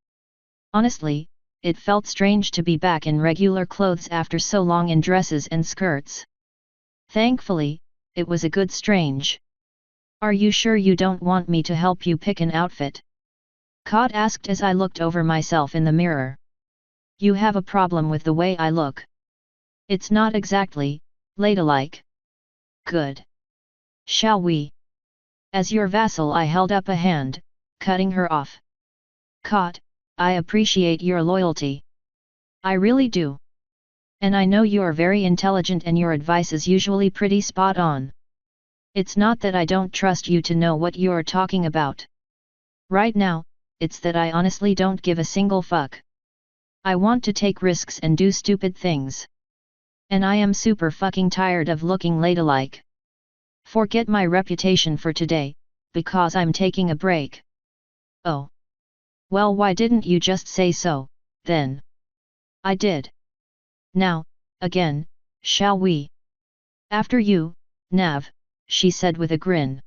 Honestly, it felt strange to be back in regular clothes after so long in dresses and skirts. Thankfully, it was a good strange. Are you sure you don't want me to help you pick an outfit? Cod asked as I looked over myself in the mirror. You have a problem with the way I look. It's not exactly ladylike. Good. Shall we? As your vassal, I held up a hand, cutting her off. Cod, I appreciate your loyalty. I really do. And I know you're very intelligent and your advice is usually pretty spot on. It's not that I don't trust you to know what you're talking about. Right now, it's that I honestly don't give a single fuck. I want to take risks and do stupid things. And I am super fucking tired of looking ladylike. Forget my reputation for today, because I'm taking a break. Oh. Well, why didn't you just say so, then? I did. Now, again, shall we? After you, Nav, she said with a grin.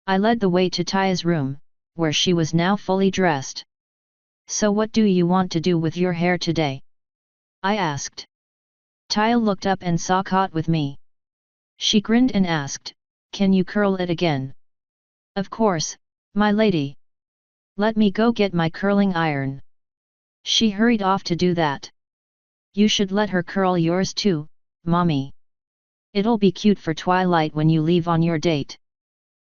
I led the way to Taya's room, where she was now fully dressed. So what do you want to do with your hair today? I asked. Taya looked up and saw caught with me. She grinned and asked, can you curl it again? Of course, my lady. Let me go get my curling iron. She hurried off to do that. You should let her curl yours too, mommy. It'll be cute for Twilight when you leave on your date.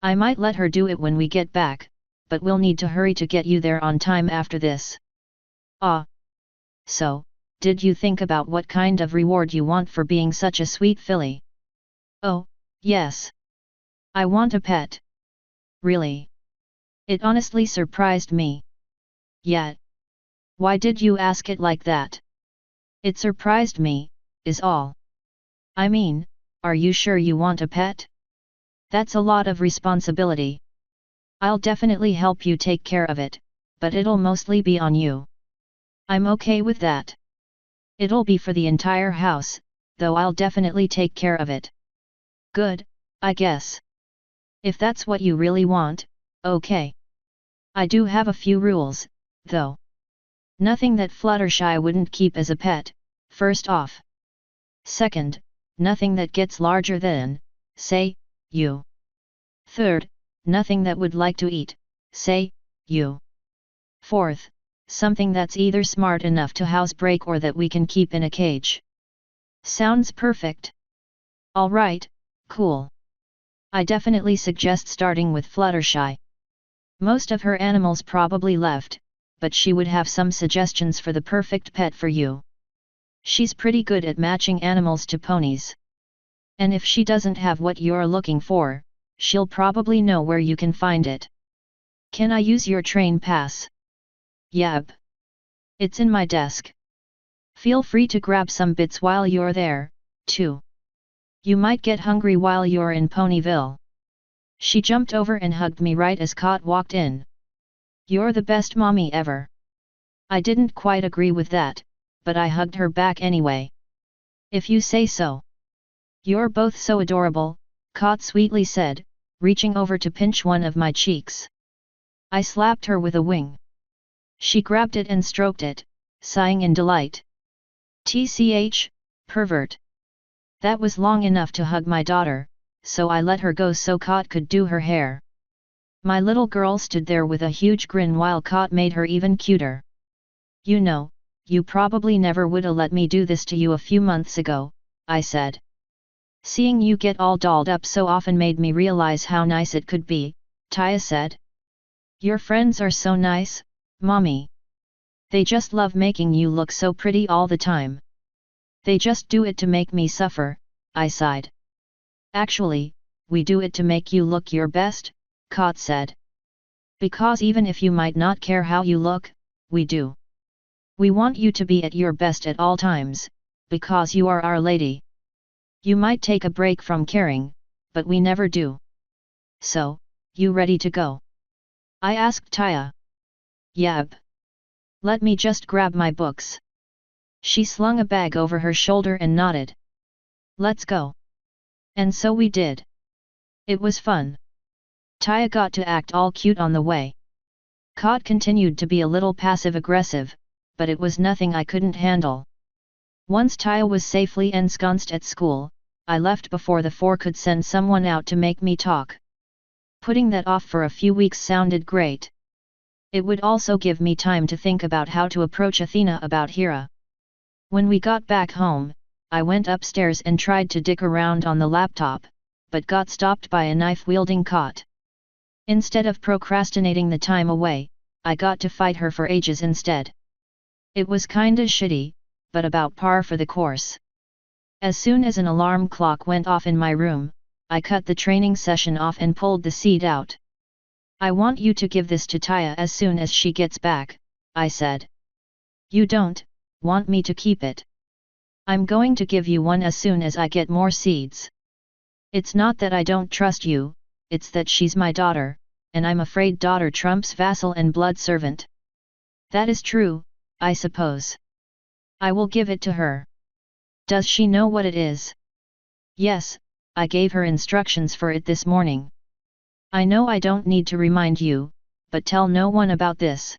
I might let her do it when we get back, but we'll need to hurry to get you there on time after this. Ah. So, did you think about what kind of reward you want for being such a sweet filly? Oh, yes. I want a pet. Really? It honestly surprised me. Yet. Why did you ask it like that? It surprised me, is all. I mean, are you sure you want a pet? That's a lot of responsibility. I'll definitely help you take care of it, but it'll mostly be on you. I'm okay with that. It'll be for the entire house, though I'll definitely take care of it. Good, I guess. If that's what you really want, okay. I do have a few rules, though. Nothing that Fluttershy wouldn't keep as a pet, first off. Second, nothing that gets larger than, say, you. Third, nothing that would like to eat, say, you. Fourth, something that's either smart enough to housebreak or that we can keep in a cage. Sounds perfect. Alright, cool. I definitely suggest starting with Fluttershy. Most of her animals probably left, but she would have some suggestions for the perfect pet for you. She's pretty good at matching animals to ponies. And if she doesn't have what you're looking for, she'll probably know where you can find it. Can I use your train pass? Yep. It's in my desk. Feel free to grab some bits while you're there, too. You might get hungry while you're in Ponyville. She jumped over and hugged me right as Cot walked in. You're the best mommy ever. I didn't quite agree with that, but I hugged her back anyway. If you say so. You're both so adorable, Cot sweetly said, reaching over to pinch one of my cheeks. I slapped her with a wing. She grabbed it and stroked it, sighing in delight. TCH, pervert. That was long enough to hug my daughter, so I let her go so Cot could do her hair. My little girl stood there with a huge grin while Cot made her even cuter. You know, you probably never woulda let me do this to you a few months ago, I said. Seeing you get all dolled up so often made me realize how nice it could be, Taya said. Your friends are so nice, mommy. They just love making you look so pretty all the time. They just do it to make me suffer, I sighed. Actually, we do it to make you look your best, Kot said. Because even if you might not care how you look, we do. We want you to be at your best at all times, because you are our lady. You might take a break from caring, but we never do. So, you ready to go? I asked Taya. Yep. Let me just grab my books. She slung a bag over her shoulder and nodded. Let's go. And so we did. It was fun. Taya got to act all cute on the way. Kot continued to be a little passive-aggressive, but it was nothing I couldn't handle. Once Taya was safely ensconced at school, I left before the four could send someone out to make me talk. Putting that off for a few weeks sounded great. It would also give me time to think about how to approach Athena about Hera. When we got back home, I went upstairs and tried to dick around on the laptop, but got stopped by a knife-wielding Kot. Instead of procrastinating the time away, I got to fight her for ages instead. It was kinda shitty, but about par for the course. As soon as an alarm clock went off in my room, I cut the training session off and pulled the seed out. I want you to give this to Taya as soon as she gets back, I said. You don't want me to keep it. I'm going to give you one as soon as I get more seeds. It's not that I don't trust you, it's that she's my daughter, and I'm afraid daughter trumps vassal and blood servant. That is true, I suppose. I will give it to her. Does she know what it is? Yes, I gave her instructions for it this morning. I know I don't need to remind you, but tell no one about this.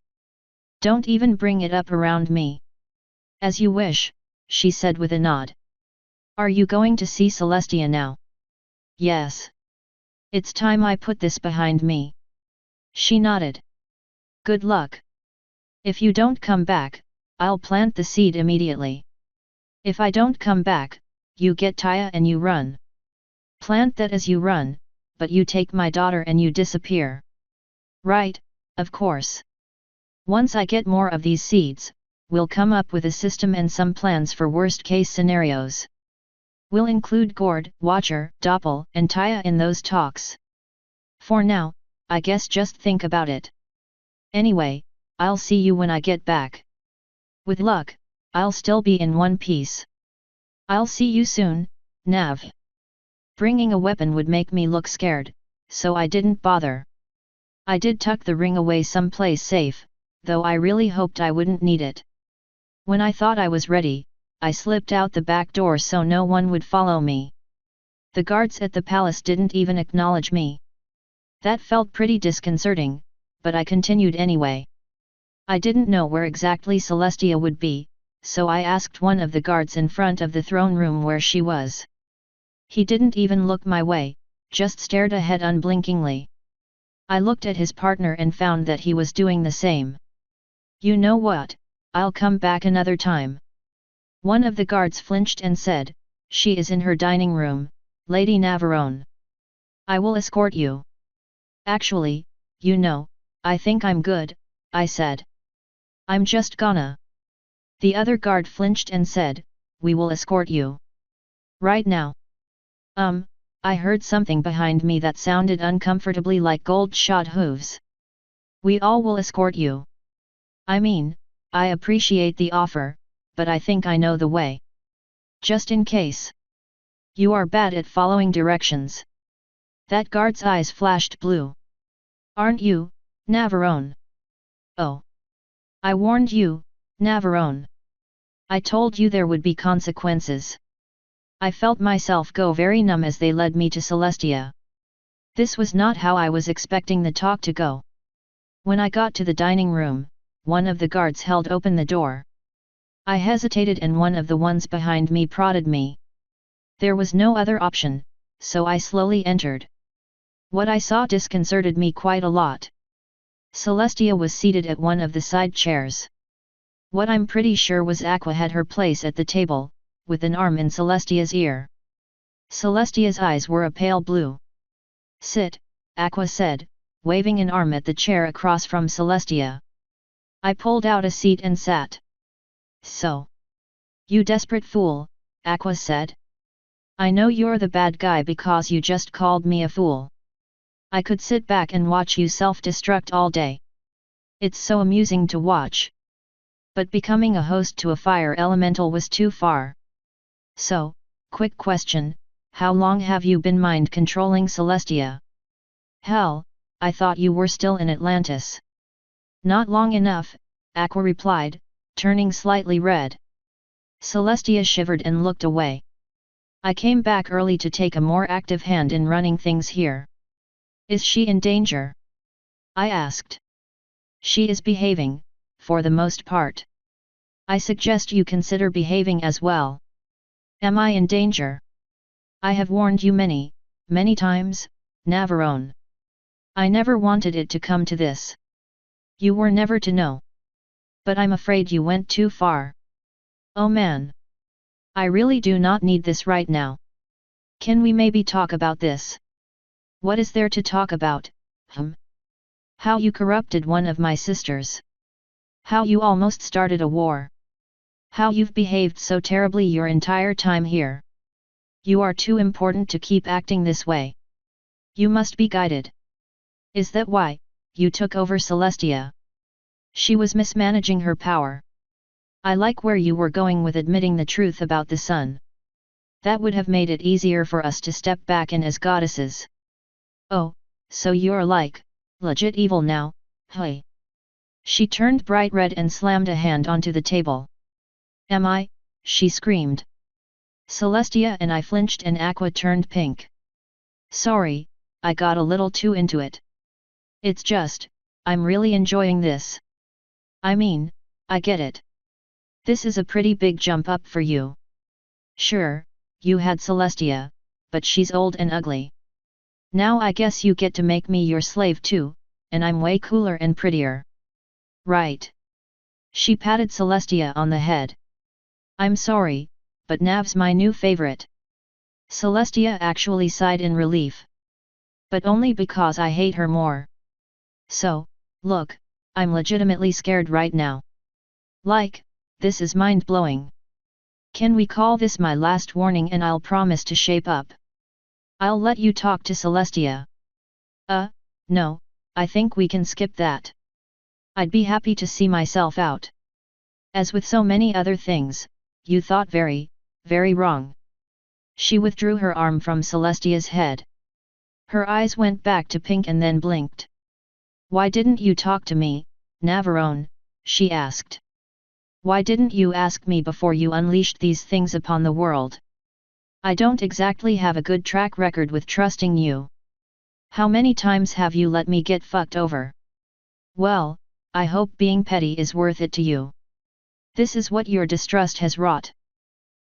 Don't even bring it up around me. As you wish, she said with a nod. Are you going to see Celestia now? Yes. It's time I put this behind me. She nodded. Good luck. If you don't come back, I'll plant the seed immediately. If I don't come back, you get Taya and you run. Plant that as you run, but you take my daughter and you disappear. Right, of course. Once I get more of these seeds, we'll come up with a system and some plans for worst-case scenarios. We'll include Gord, Watcher, Doppel, and Taya in those talks. For now, I guess just think about it. Anyway, I'll see you when I get back. With luck, I'll still be in one piece. I'll see you soon, Nav. Bringing a weapon would make me look scared, so I didn't bother. I did tuck the ring away someplace safe, though I really hoped I wouldn't need it. When I thought I was ready, I slipped out the back door so no one would follow me. The guards at the palace didn't even acknowledge me. That felt pretty disconcerting, but I continued anyway. I didn't know where exactly Celestia would be, so I asked one of the guards in front of the throne room where she was. He didn't even look my way, just stared ahead unblinkingly. I looked at his partner and found that he was doing the same. You know what, I'll come back another time. One of the guards flinched and said, She is in her dining room, Lady Navarone. I will escort you. Actually, you know, I think I'm good, I said. I'm just gonna. The other guard flinched and said, We will escort you. Right now. I heard something behind me that sounded uncomfortably like gold-shod hooves. We all will escort you. I mean, I appreciate the offer, but I think I know the way. Just in case. You are bad at following directions. That guard's eyes flashed blue. Aren't you, Navarone? Oh. I warned you, Navarone. I told you there would be consequences. I felt myself go very numb as they led me to Celestia. This was not how I was expecting the talk to go. When I got to the dining room, one of the guards held open the door. I hesitated and one of the ones behind me prodded me. There was no other option, so I slowly entered. What I saw disconcerted me quite a lot. Celestia was seated at one of the side chairs. What I'm pretty sure was Aqua had her place at the table, with an arm in Celestia's ear. Celestia's eyes were a pale blue. Sit, Aqua said, waving an arm at the chair across from Celestia. I pulled out a seat and sat. So. You desperate fool, Aqua said. I know you're the bad guy because you just called me a fool. I could sit back and watch you self-destruct all day. It's so amusing to watch. But becoming a host to a fire elemental was too far. So, quick question, how long have you been mind-controlling Celestia? Hell, I thought you were still in Atlantis. Not long enough, Aqua replied, turning slightly red. Celestia shivered and looked away. I came back early to take a more active hand in running things here. Is she in danger? I asked. She is behaving, for the most part. I suggest you consider behaving as well. Am I in danger? I have warned you many times, Navarone. I never wanted it to come to this. You were never to know. But I'm afraid you went too far. Oh man. I really do not need this right now. Can we maybe talk about this? What is there to talk about? How you corrupted one of my sisters. How you almost started a war. How you've behaved so terribly your entire time here. You are too important to keep acting this way. You must be guided. Is that why you took over Celestia? She was mismanaging her power. I like where you were going with admitting the truth about the sun. That would have made it easier for us to step back in as goddesses. Oh, so you're like, legit evil now, hey. She turned bright red and slammed a hand onto the table. Am I? She screamed. Celestia and I flinched and Aqua turned pink. Sorry, I got a little too into it. It's just, I'm really enjoying this. I mean, I get it. This is a pretty big jump up for you. Sure, you had Celestia, but she's old and ugly. Now I guess you get to make me your slave too, and I'm way cooler and prettier. Right. She patted Celestia on the head. I'm sorry, but Nav's my new favorite. Celestia actually sighed in relief. But only because I hate her more. So, look, I'm legitimately scared right now. Like, this is mind-blowing. Can we call this my last warning and I'll promise to shape up? I'll let you talk to Celestia. No, I think we can skip that. I'd be happy to see myself out. As with so many other things, you thought very wrong. She withdrew her arm from Celestia's head. Her eyes went back to pink and then blinked. Why didn't you talk to me, Navarone? She asked. Why didn't you ask me before you unleashed these things upon the world? I don't exactly have a good track record with trusting you. How many times have you let me get fucked over? Well, I hope being petty is worth it to you. This is what your distrust has wrought.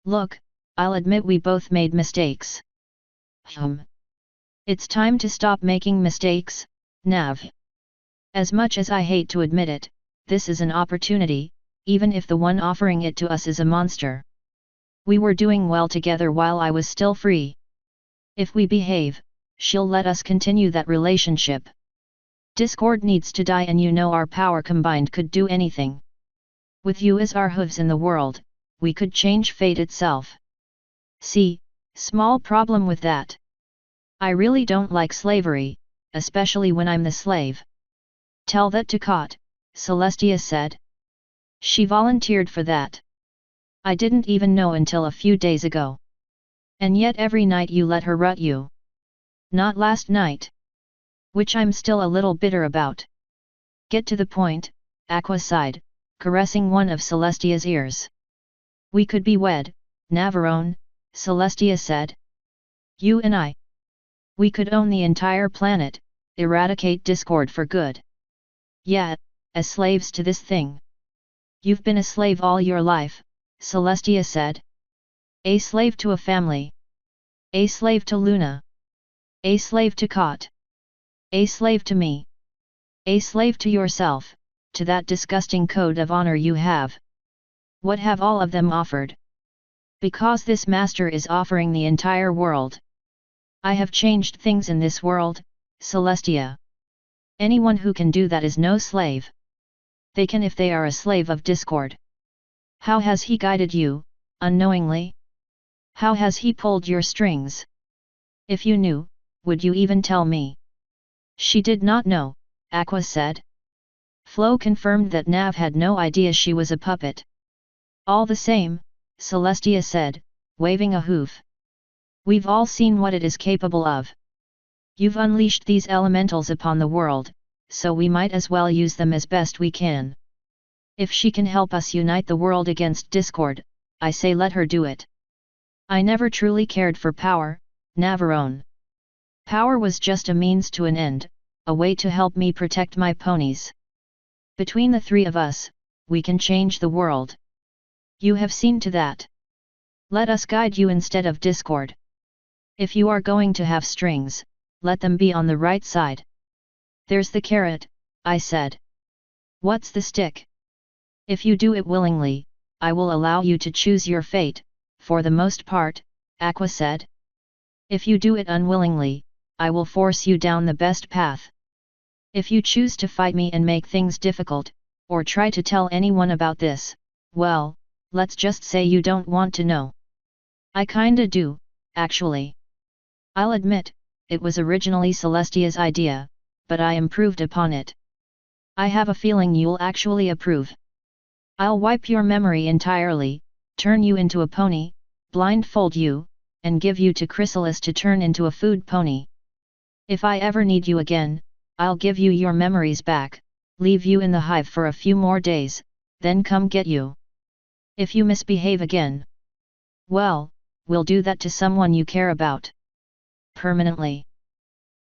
Look, I'll admit we both made mistakes. It's time to stop making mistakes, Nav. As much as I hate to admit it, this is an opportunity, even if the one offering it to us is a monster. We were doing well together while I was still free. If we behave, she'll let us continue that relationship. Discord needs to die and you know our power combined could do anything. With you as our hooves in the world, we could change fate itself. See, small problem with that. I really don't like slavery, especially when I'm the slave. Tell that to Kot, Celestia said. She volunteered for that. I didn't even know until a few days ago. And yet every night you let her rut you. Not last night. Which I'm still a little bitter about. Get to the point, Aqua sighed, caressing one of Celestia's ears. We could be wed, Navarone, Celestia said. You and I. We could own the entire planet, eradicate discord for good. Yeah, as slaves to this thing. You've been a slave all your life, Celestia said. A slave to a family. A slave to Luna. A slave to Kot. A slave to me. A slave to yourself, to that disgusting code of honor you have. What have all of them offered? Because this master is offering the entire world. I have changed things in this world, Celestia. Anyone who can do that is no slave. They can if they are a slave of discord. How has he guided you, unknowingly? How has he pulled your strings? If you knew, would you even tell me? She did not know, Aqua said. Flo confirmed that Nav had no idea she was a puppet. All the same, Celestia said, waving a hoof. We've all seen what it is capable of. You've unleashed these elementals upon the world, so we might as well use them as best we can. If she can help us unite the world against discord, I say let her do it. I never truly cared for power, Navarone. Power was just a means to an end, a way to help me protect my ponies. Between the three of us, we can change the world. You have seen to that. Let us guide you instead of discord. If you are going to have strings, let them be on the right side. There's the carrot, I said. What's the stick? If you do it willingly, I will allow you to choose your fate, for the most part, Aqua said. If you do it unwillingly, I will force you down the best path. If you choose to fight me and make things difficult, or try to tell anyone about this, well, let's just say you don't want to know. I kinda do, actually. I'll admit, it was originally Celestia's idea, but I improved upon it. I have a feeling you'll actually approve. I'll wipe your memory entirely, turn you into a pony, blindfold you, and give you to Chrysalis to turn into a food pony. If I ever need you again, I'll give you your memories back, leave you in the hive for a few more days, then come get you. If you misbehave again, well, we'll do that to someone you care about. Permanently.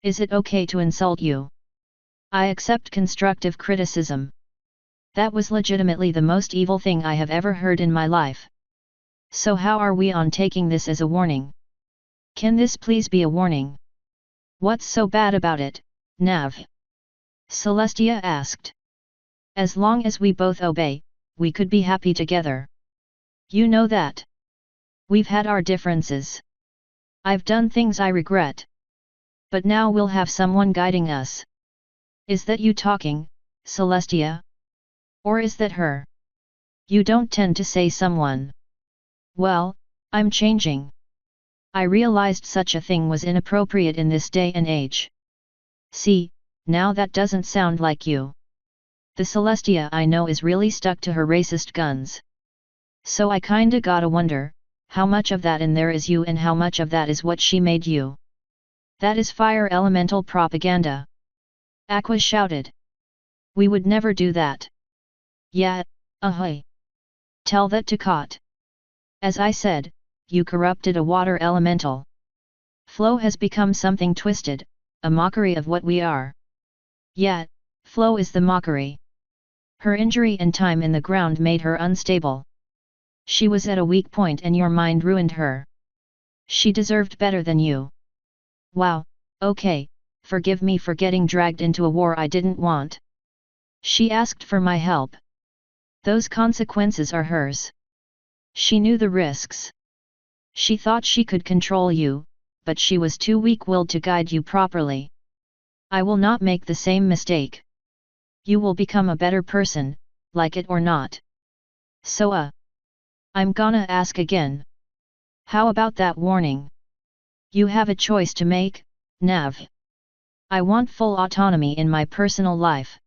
Is it okay to insult you? I accept constructive criticism. That was legitimately the most evil thing I have ever heard in my life. So how are we on taking this as a warning? Can this please be a warning? What's so bad about it, Nav? Celestia asked. As long as we both obey, we could be happy together. You know that. We've had our differences. I've done things I regret. But now we'll have someone guiding us. Is that you talking, Celestia? Or is that her? You don't tend to say someone. Well, I'm changing. I realized such a thing was inappropriate in this day and age. See, now that doesn't sound like you. The Celestia I know is really stuck to her racist guns. So I kinda gotta wonder, how much of that in there is you and how much of that is what she made you. That is fire elemental propaganda. Aqua shouted. We would never do that. Yeah, ahoy. Tell that to Kot. As I said, you corrupted a water elemental. Flo has become something twisted, a mockery of what we are. Yeah, Flo is the mockery. Her injury and time in the ground made her unstable. She was at a weak point and your mind ruined her. She deserved better than you. Wow, okay, forgive me for getting dragged into a war I didn't want. She asked for my help. Those consequences are hers. She knew the risks. She thought she could control you, but she was too weak-willed to guide you properly. I will not make the same mistake. You will become a better person, like it or not. So I'm gonna ask again. How about that warning? You have a choice to make, Nav. I want full autonomy in my personal life.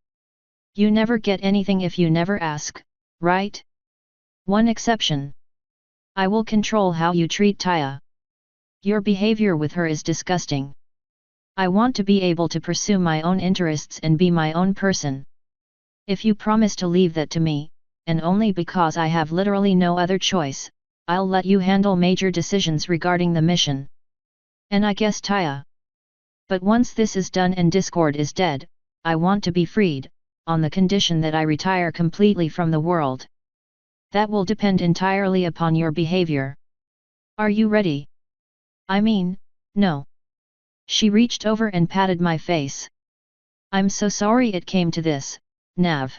You never get anything if you never ask, right? One exception. I will control how you treat Taya. Your behavior with her is disgusting. I want to be able to pursue my own interests and be my own person. If you promise to leave that to me, and only because I have literally no other choice, I'll let you handle major decisions regarding the mission. And I guess Taya. But once this is done and Discord is dead, I want to be freed, on the condition that I retire completely from the world. That will depend entirely upon your behavior. Are you ready? I mean, no. She reached over and patted my face. I'm so sorry it came to this, Nav.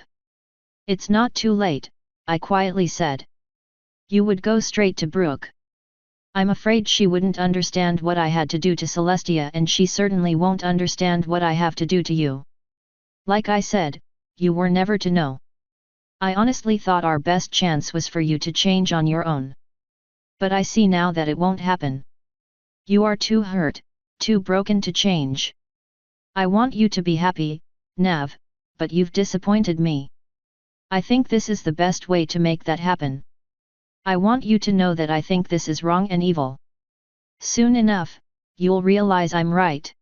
It's not too late, I quietly said. You would go straight to Brooke. I'm afraid she wouldn't understand what I had to do to Celestia and she certainly won't understand what I have to do to you. Like I said, you were never to know. I honestly thought our best chance was for you to change on your own. But I see now that it won't happen. You are too hurt, too broken to change. I want you to be happy, Nav, but you've disappointed me. I think this is the best way to make that happen. I want you to know that I think this is wrong and evil. Soon enough, you'll realize I'm right.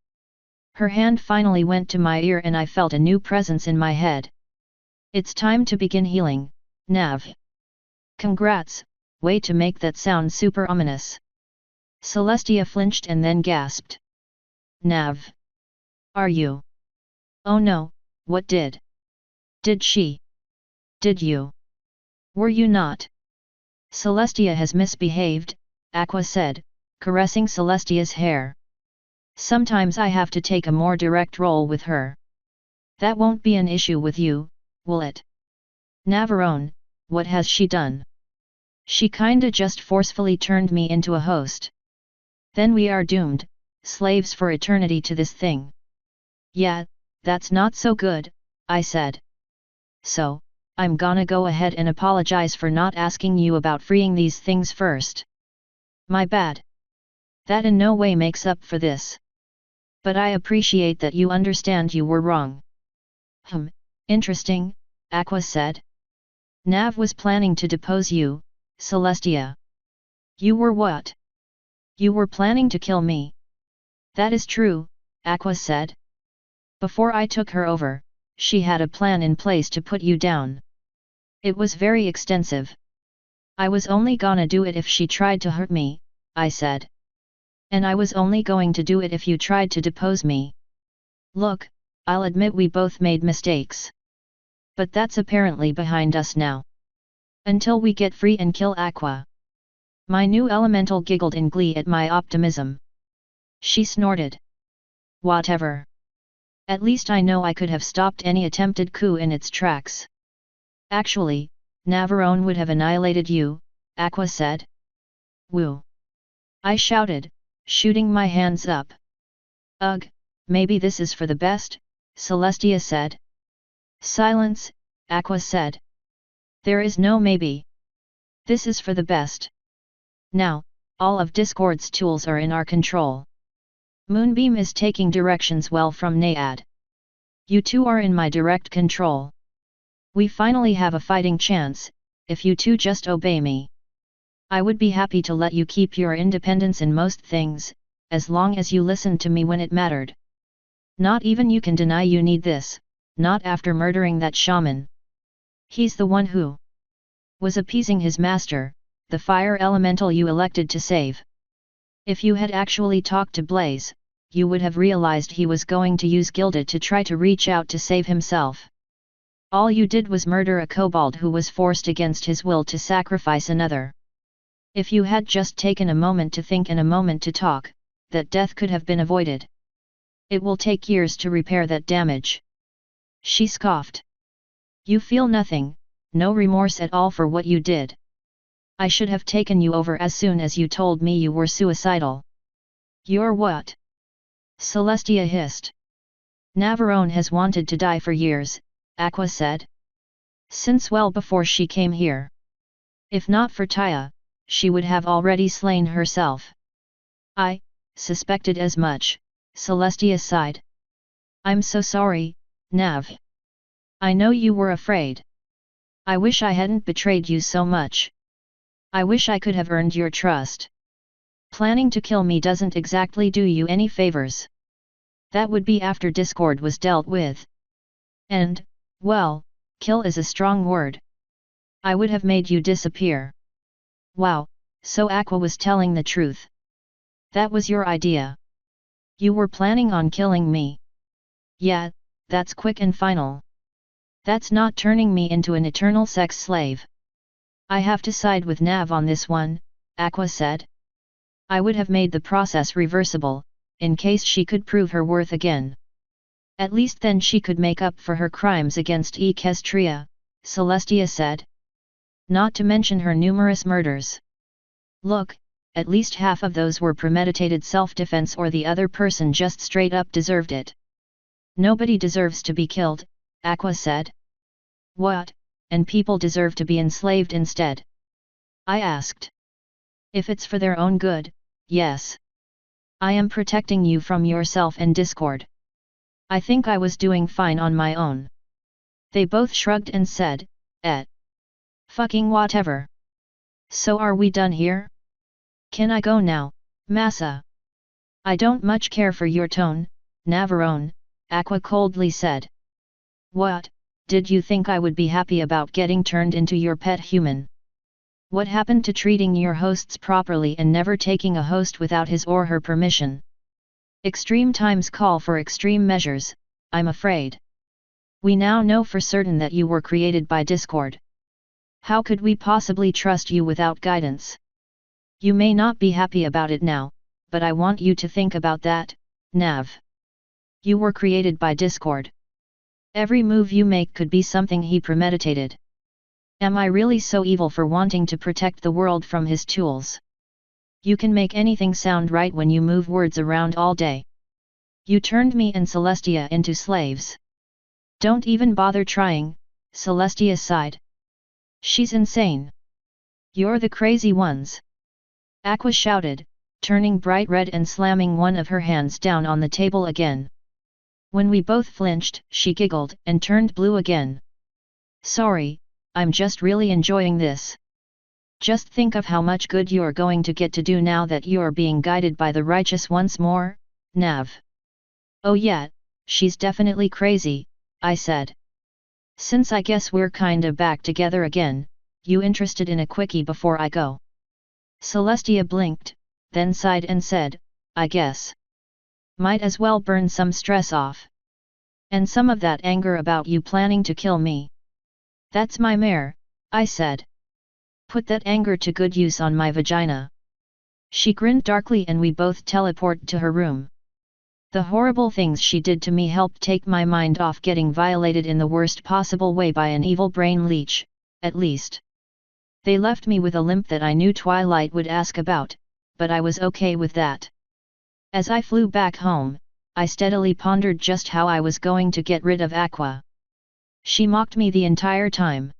Her hand finally went to my ear and I felt a new presence in my head. It's time to begin healing, Nav. Congrats, way to make that sound super ominous. Celestia flinched and then gasped. Nav. Are you? Oh no, what did? Did she? Did you? Were you not? Celestia has misbehaved, Aqua said, caressing Celestia's hair. Sometimes I have to take a more direct role with her. That won't be an issue with you, will it? Navarone, what has she done? She kinda just forcefully turned me into a host. Then we are doomed, slaves for eternity to this thing. Yeah, that's not so good, I said. So, I'm gonna go ahead and apologize for not asking you about freeing these things first. My bad. That in no way makes up for this. But I appreciate that you understand you were wrong. Interesting, Aqua said. Nav was planning to depose you, Celestia. You were what? You were planning to kill me. That is true, Aqua said. Before I took her over, she had a plan in place to put you down. It was very extensive. I was only gonna do it if she tried to hurt me, I said. And I was only going to do it if you tried to depose me. Look, I'll admit we both made mistakes. But that's apparently behind us now. Until we get free and kill Aqua. My new elemental giggled in glee at my optimism. She snorted. Whatever. At least I know I could have stopped any attempted coup in its tracks. Actually, Navarone would have annihilated you, Aqua said. Woo! I shouted, shooting my hands up. Ugh, maybe this is for the best, Celestia said. Silence, Aqua said. There is no maybe. This is for the best. Now, all of Discord's tools are in our control. Moonbeam is taking directions well from Naiad. You two are in my direct control. We finally have a fighting chance, if you two just obey me. I would be happy to let you keep your independence in most things, as long as you listened to me when it mattered. Not even you can deny you need this, not after murdering that shaman. He's the one who was appeasing his master, the fire elemental you elected to save. If you had actually talked to Blaze, you would have realized he was going to use Gilded to try to reach out to save himself. All you did was murder a kobold who was forced against his will to sacrifice another. If you had just taken a moment to think and a moment to talk, that death could have been avoided. It will take years to repair that damage. She scoffed. You feel nothing, no remorse at all for what you did. I should have taken you over as soon as you told me you were suicidal. You're what? Celestia hissed. Navarone has wanted to die for years, Aqua said. Since well before she came here. If not for Taya, she would have already slain herself. I suspected as much, Celestia sighed. I'm so sorry, Nav. I know you were afraid. I wish I hadn't betrayed you so much. I wish I could have earned your trust. Planning to kill me doesn't exactly do you any favors. That would be after Discord was dealt with. And, well, kill is a strong word. I would have made you disappear. Wow, so Aqua was telling the truth. That was your idea. You were planning on killing me. Yeah, that's quick and final. That's not turning me into an eternal sex slave. I have to side with Nav on this one, Aqua said. I would have made the process reversible, in case she could prove her worth again. At least then she could make up for her crimes against Equestria, Celestia said. Not to mention her numerous murders. Look, at least half of those were premeditated self-defense or the other person just straight up deserved it. Nobody deserves to be killed, Aqua said. What, and people deserve to be enslaved instead? I asked. If it's for their own good, yes. I am protecting you from yourself and discord. I think I was doing fine on my own. They both shrugged and said, fucking whatever. So are we done here? Can I go now, Massa? I don't much care for your tone, Navarone, Aqua coldly said. What, did you think I would be happy about getting turned into your pet human? What happened to treating your hosts properly and never taking a host without his or her permission? Extreme times call for extreme measures, I'm afraid. We now know for certain that you were created by discord. How could we possibly trust you without guidance? You may not be happy about it now, but I want you to think about that, Nav. You were created by discord. Every move you make could be something he premeditated. Am I really so evil for wanting to protect the world from his tools? You can make anything sound right when you move words around all day. You turned me and Celestia into slaves. Don't even bother trying, Celestia sighed. She's insane. You're the crazy ones. Aqua shouted, turning bright red and slamming one of her hands down on the table again. When we both flinched, she giggled and turned blue again. Sorry, I'm just really enjoying this. Just think of how much good you're going to get to do now that you're being guided by the righteous once more, Nav. Oh yeah, she's definitely crazy, I said. Since I guess we're kinda back together again, you interested in a quickie before I go? Celestia blinked, then sighed and said, I guess. Might as well burn some stress off. And some of that anger about you planning to kill me. That's my mare, I said. Put that anger to good use on my vagina. She grinned darkly and we both teleported to her room. The horrible things she did to me helped take my mind off getting violated in the worst possible way by an evil brain leech, at least. They left me with a limp that I knew Twilight would ask about, but I was okay with that. As I flew back home, I steadily pondered just how I was going to get rid of Aqua. She mocked me the entire time.